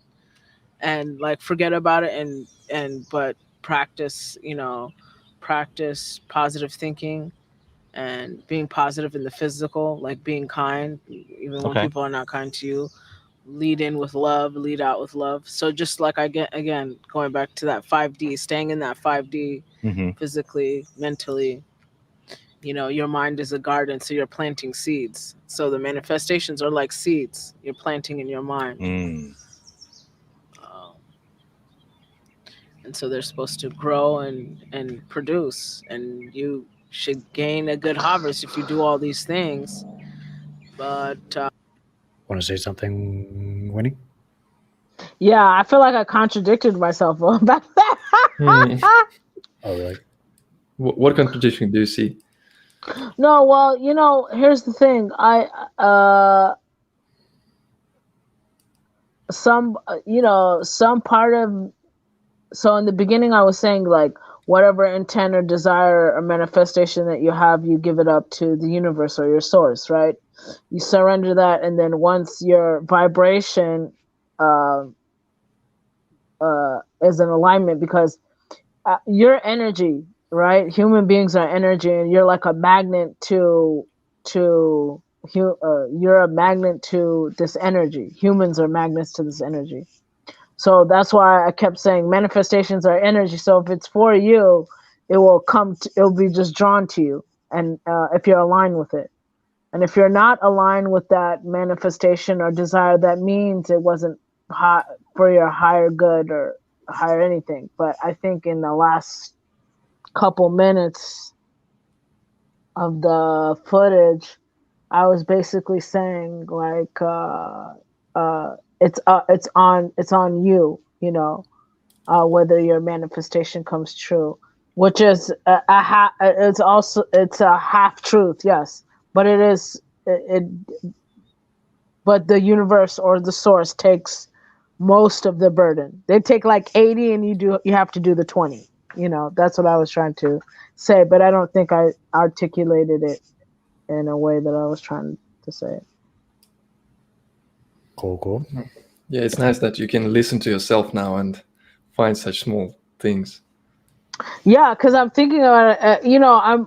and like forget about it, but practice positive thinking and being positive in the physical, like being kind even when people are not kind to you. Lead in with love, lead out with love. So just like again going back to that 5D, staying in that 5D, physically, mentally. Your mind is a garden, so you're planting seeds. So the manifestations are like seeds you're planting in your mind. And so they're supposed to grow and produce, and you should gain a good harvest if you do all these things. But want to say something, Winnie? Yeah, I feel like I contradicted myself about that. Oh, really? What contradiction do you see? No, well, here's the thing. Some part of, so in the beginning I was saying like whatever intent or desire or manifestation that you have, you give it up to the universe or your source, right? You surrender that, and then once your vibration is in alignment, because your energy, right? Human beings are energy, and you're like a magnet you're a magnet to this energy. Humans are magnets to this energy. So that's why I kept saying manifestations are energy. So if it's for you, it will it'll be just drawn to you. And if you're aligned with it, and if you're not aligned with that manifestation or desire, that means it wasn't for your higher good or higher anything. But I think in the last couple minutes of the footage, I was basically saying like it's on you, whether your manifestation comes true, which is it's a half truth, yes, but but the universe or the source takes most of the burden. They take like 80 and you have to do the 20. That's what I was trying to say, but I don't think I articulated it in a way that I was trying to say it. Cool. Yeah, it's nice that you can listen to yourself now and find such small things. Yeah, because I'm thinking about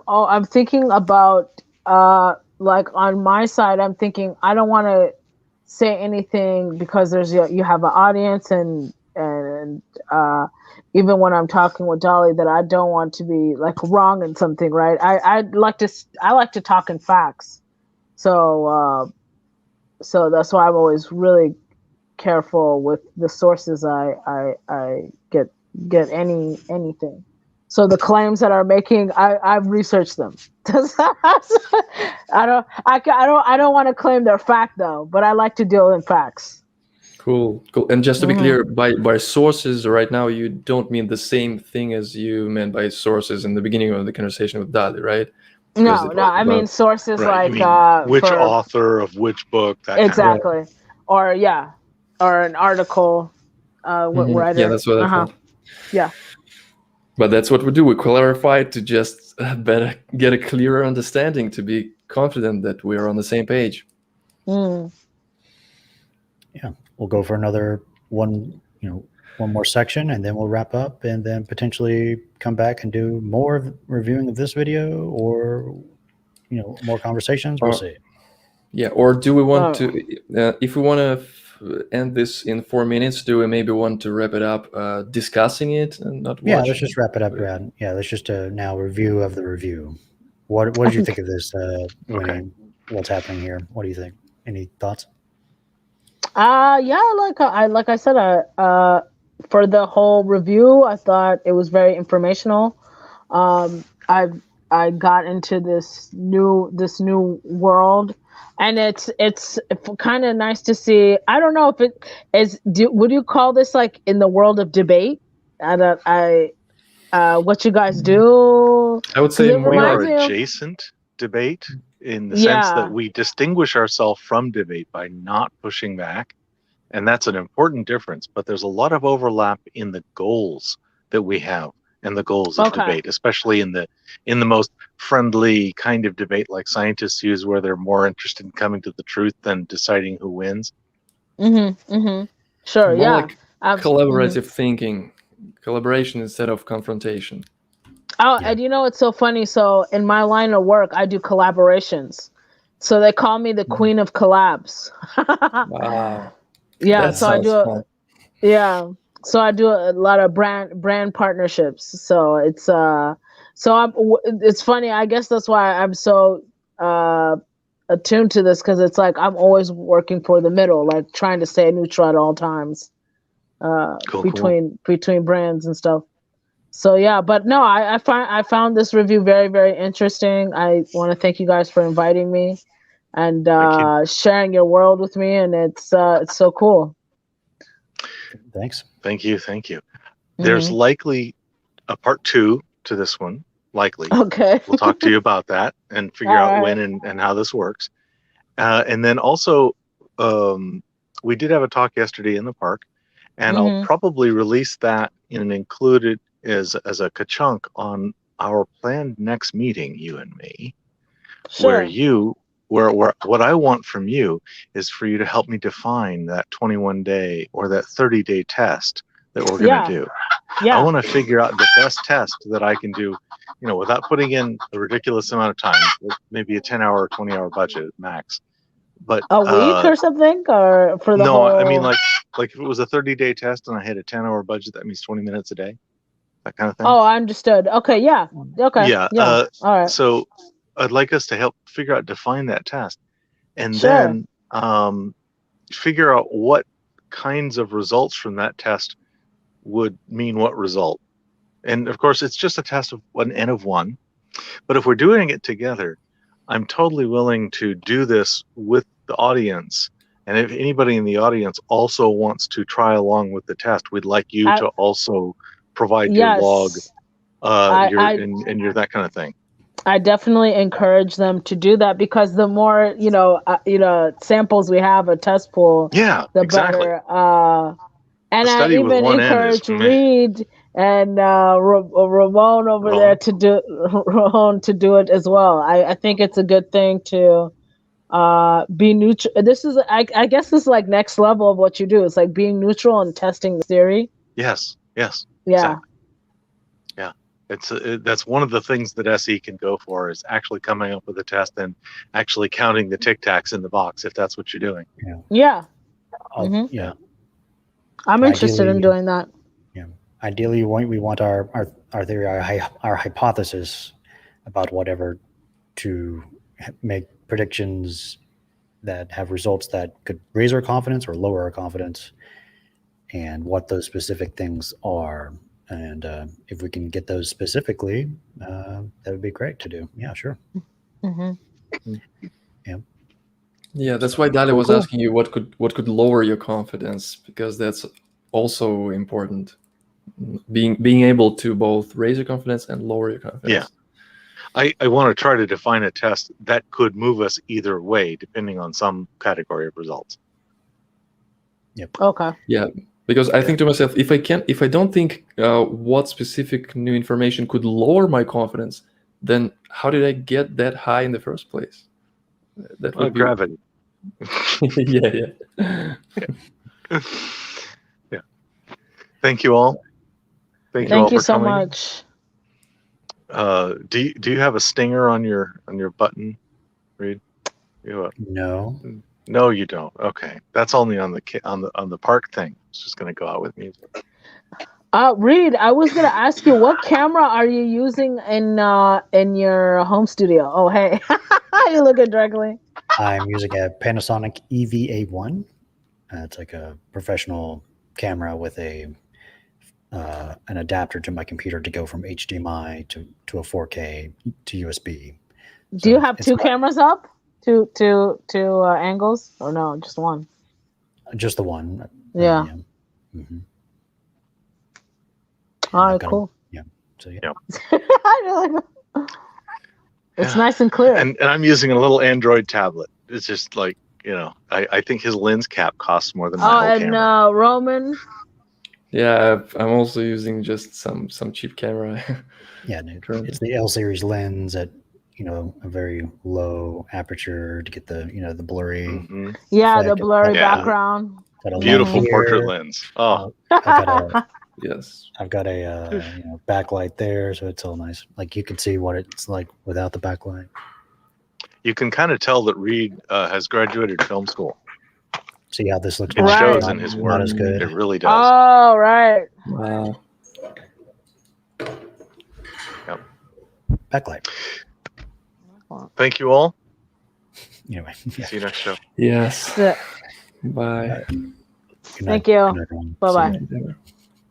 I'm thinking about like on my side, I'm thinking I don't want to say anything because you have an audience and even when I'm talking with Dali, that I don't want to be like wrong in something, right? I like to talk in facts, so that's why I'm always really careful with the sources I get anything. So the claims that are making, I've researched them. I don't want to claim they're fact though, but I like to deal in facts. Cool. And just to be clear, by sources right now, you don't mean the same thing as you meant by sources in the beginning of the conversation with Dali, right? No, I mean sources right, like which author of which book, that exactly, or an article, writer. Yeah, that's what I thought. Yeah. But that's what we do. We clarify to just better get a clearer understanding, to be confident that we're on the same page. Mm. Yeah, we'll go for another one more section, and then we'll wrap up, and then potentially come back and do more reviewing of this video, or more conversations. We'll see. Yeah, or do we want to? If we want to end this in 4 minutes, do we maybe want to wrap it up discussing it and not watching? Yeah, let's just wrap it up, Brad. Yeah, let's just now review of the review. What did you think of this, Winnie? Okay. What's happening here? What do you think? Any thoughts? Yeah, like I said, for the whole review, I thought it was very informational. I got into this new world, and it's kind of nice to see. I don't know if it is. Would you call this like in the world of debate? What you guys do? I would say we are adjacent debate in the sense that we distinguish ourselves from debate by not pushing back, and that's an important difference. But there's a lot of overlap in the goals that we have and the goals of debate, especially in the most friendly kind of debate like scientists use, where they're more interested in coming to the truth than deciding who wins. Sure, more like collaborative thinking, collaboration instead of confrontation. Oh, and it's so funny. So in my line of work, I do collaborations. So they call me the queen of collabs. Wow. Yeah. That sounds fun. So I do a lot of brand partnerships. So it's it's funny. I guess that's why I'm so attuned to this, because it's like I'm always working for the middle, like trying to stay neutral at all times between brands and stuff. So yeah, but no, I found this review very, very interesting. I want to thank you guys for inviting me and sharing your world with me, and it's so cool. Thanks. Thank you. There's likely a part 2 to this one. Likely. Okay. We'll talk to you about that and figure out when and how this works. And then also, we did have a talk yesterday in the park, and I'll probably release that and include it as a ka-chunk on our planned next meeting, you and me. Sure. Where what I want from you is for you to help me define that 21-day or that 30-day test that we're going to do. Yeah. I want to figure out the best test that I can do, without putting in a ridiculous amount of time, maybe a 10-hour or 20-hour budget max. But a week or something, or for the no, whole... I mean like if it was a 30-day test and I had a 10-hour budget, that means 20 minutes a day, that kind of thing. Oh, I understood. Okay, yeah. Okay. Yeah. All right. So I'd like us to help define that test, and then figure out what kinds of results from that test would mean what result. And of course, it's just a test of an N of 1. But if we're doing it together, I'm totally willing to do this with the audience. And if anybody in the audience also wants to try along with the test, we'd like you to also provide your log, your that kind of thing. I definitely encourage them to do that, because the more samples we have, a test pool, the better. And I even encourage Reid and Ramon over there to do it as well. I think it's a good thing to be neutral. This is, I guess, this is like next level of what you do. It's like being neutral and testing the theory. Yes. Yeah. Exactly. Yeah. That's one of the things that SE can go for, is actually coming up with a test and actually counting the Tic Tacs in the box, if that's what you're doing. Yeah. Yeah. I'm interested in doing that. Yeah. Ideally, we want our theory, our hypothesis about whatever, to make predictions that have results that could raise our confidence or lower our confidence, and what those specific things are. And if we can get those specifically, that would be great to do. Yeah, sure. Yeah, that's why Dali was asking you what could lower your confidence, because that's also important. Being able to both raise your confidence and lower your confidence. Yeah. I want to try to define a test that could move us either way, depending on some category of results. Yep. Okay. Yeah, because I think to myself, if I don't think what specific new information could lower my confidence, then how did I get that high in the first place? That would be gravity. yeah. Yeah. Thank you all. Thank you all for so coming. much. Do you have a stinger on your button, Reid? No. No, you don't. Okay, that's only on the park thing. It's just going to go out with music. Reid, I was gonna ask you, what camera are you using in your home studio? Oh, hey, you looking directly. I'm using a Panasonic EVA1. It's like a professional camera with an adapter to my computer to go from HDMI to a 4K to USB. Do you have two cameras up? Two angles, or no, just one? Just the one. Yeah. All right, cool. Yeah. So yeah. It's nice and clear. And I'm using a little Android tablet. It's just like, I think his lens cap costs more than my whole camera. And Roman. Yeah, I'm also using just some cheap camera. Yeah, it's the L series lens at a very low aperture to get the the blurry. Mm-hmm. Yeah, the blurry background. Beautiful portrait lens. Oh, I've got a backlight there, so it's all nice. Like you can see what it's like without the backlight. You can kind of tell that Reid has graduated film school. See how this looks? It shows in his work. Not as good. It really does. Oh, right. Wow. Yep. Backlight. Thank you all. Anyway, see you next show. Yes. Yeah. Bye. Thank you. Bye bye.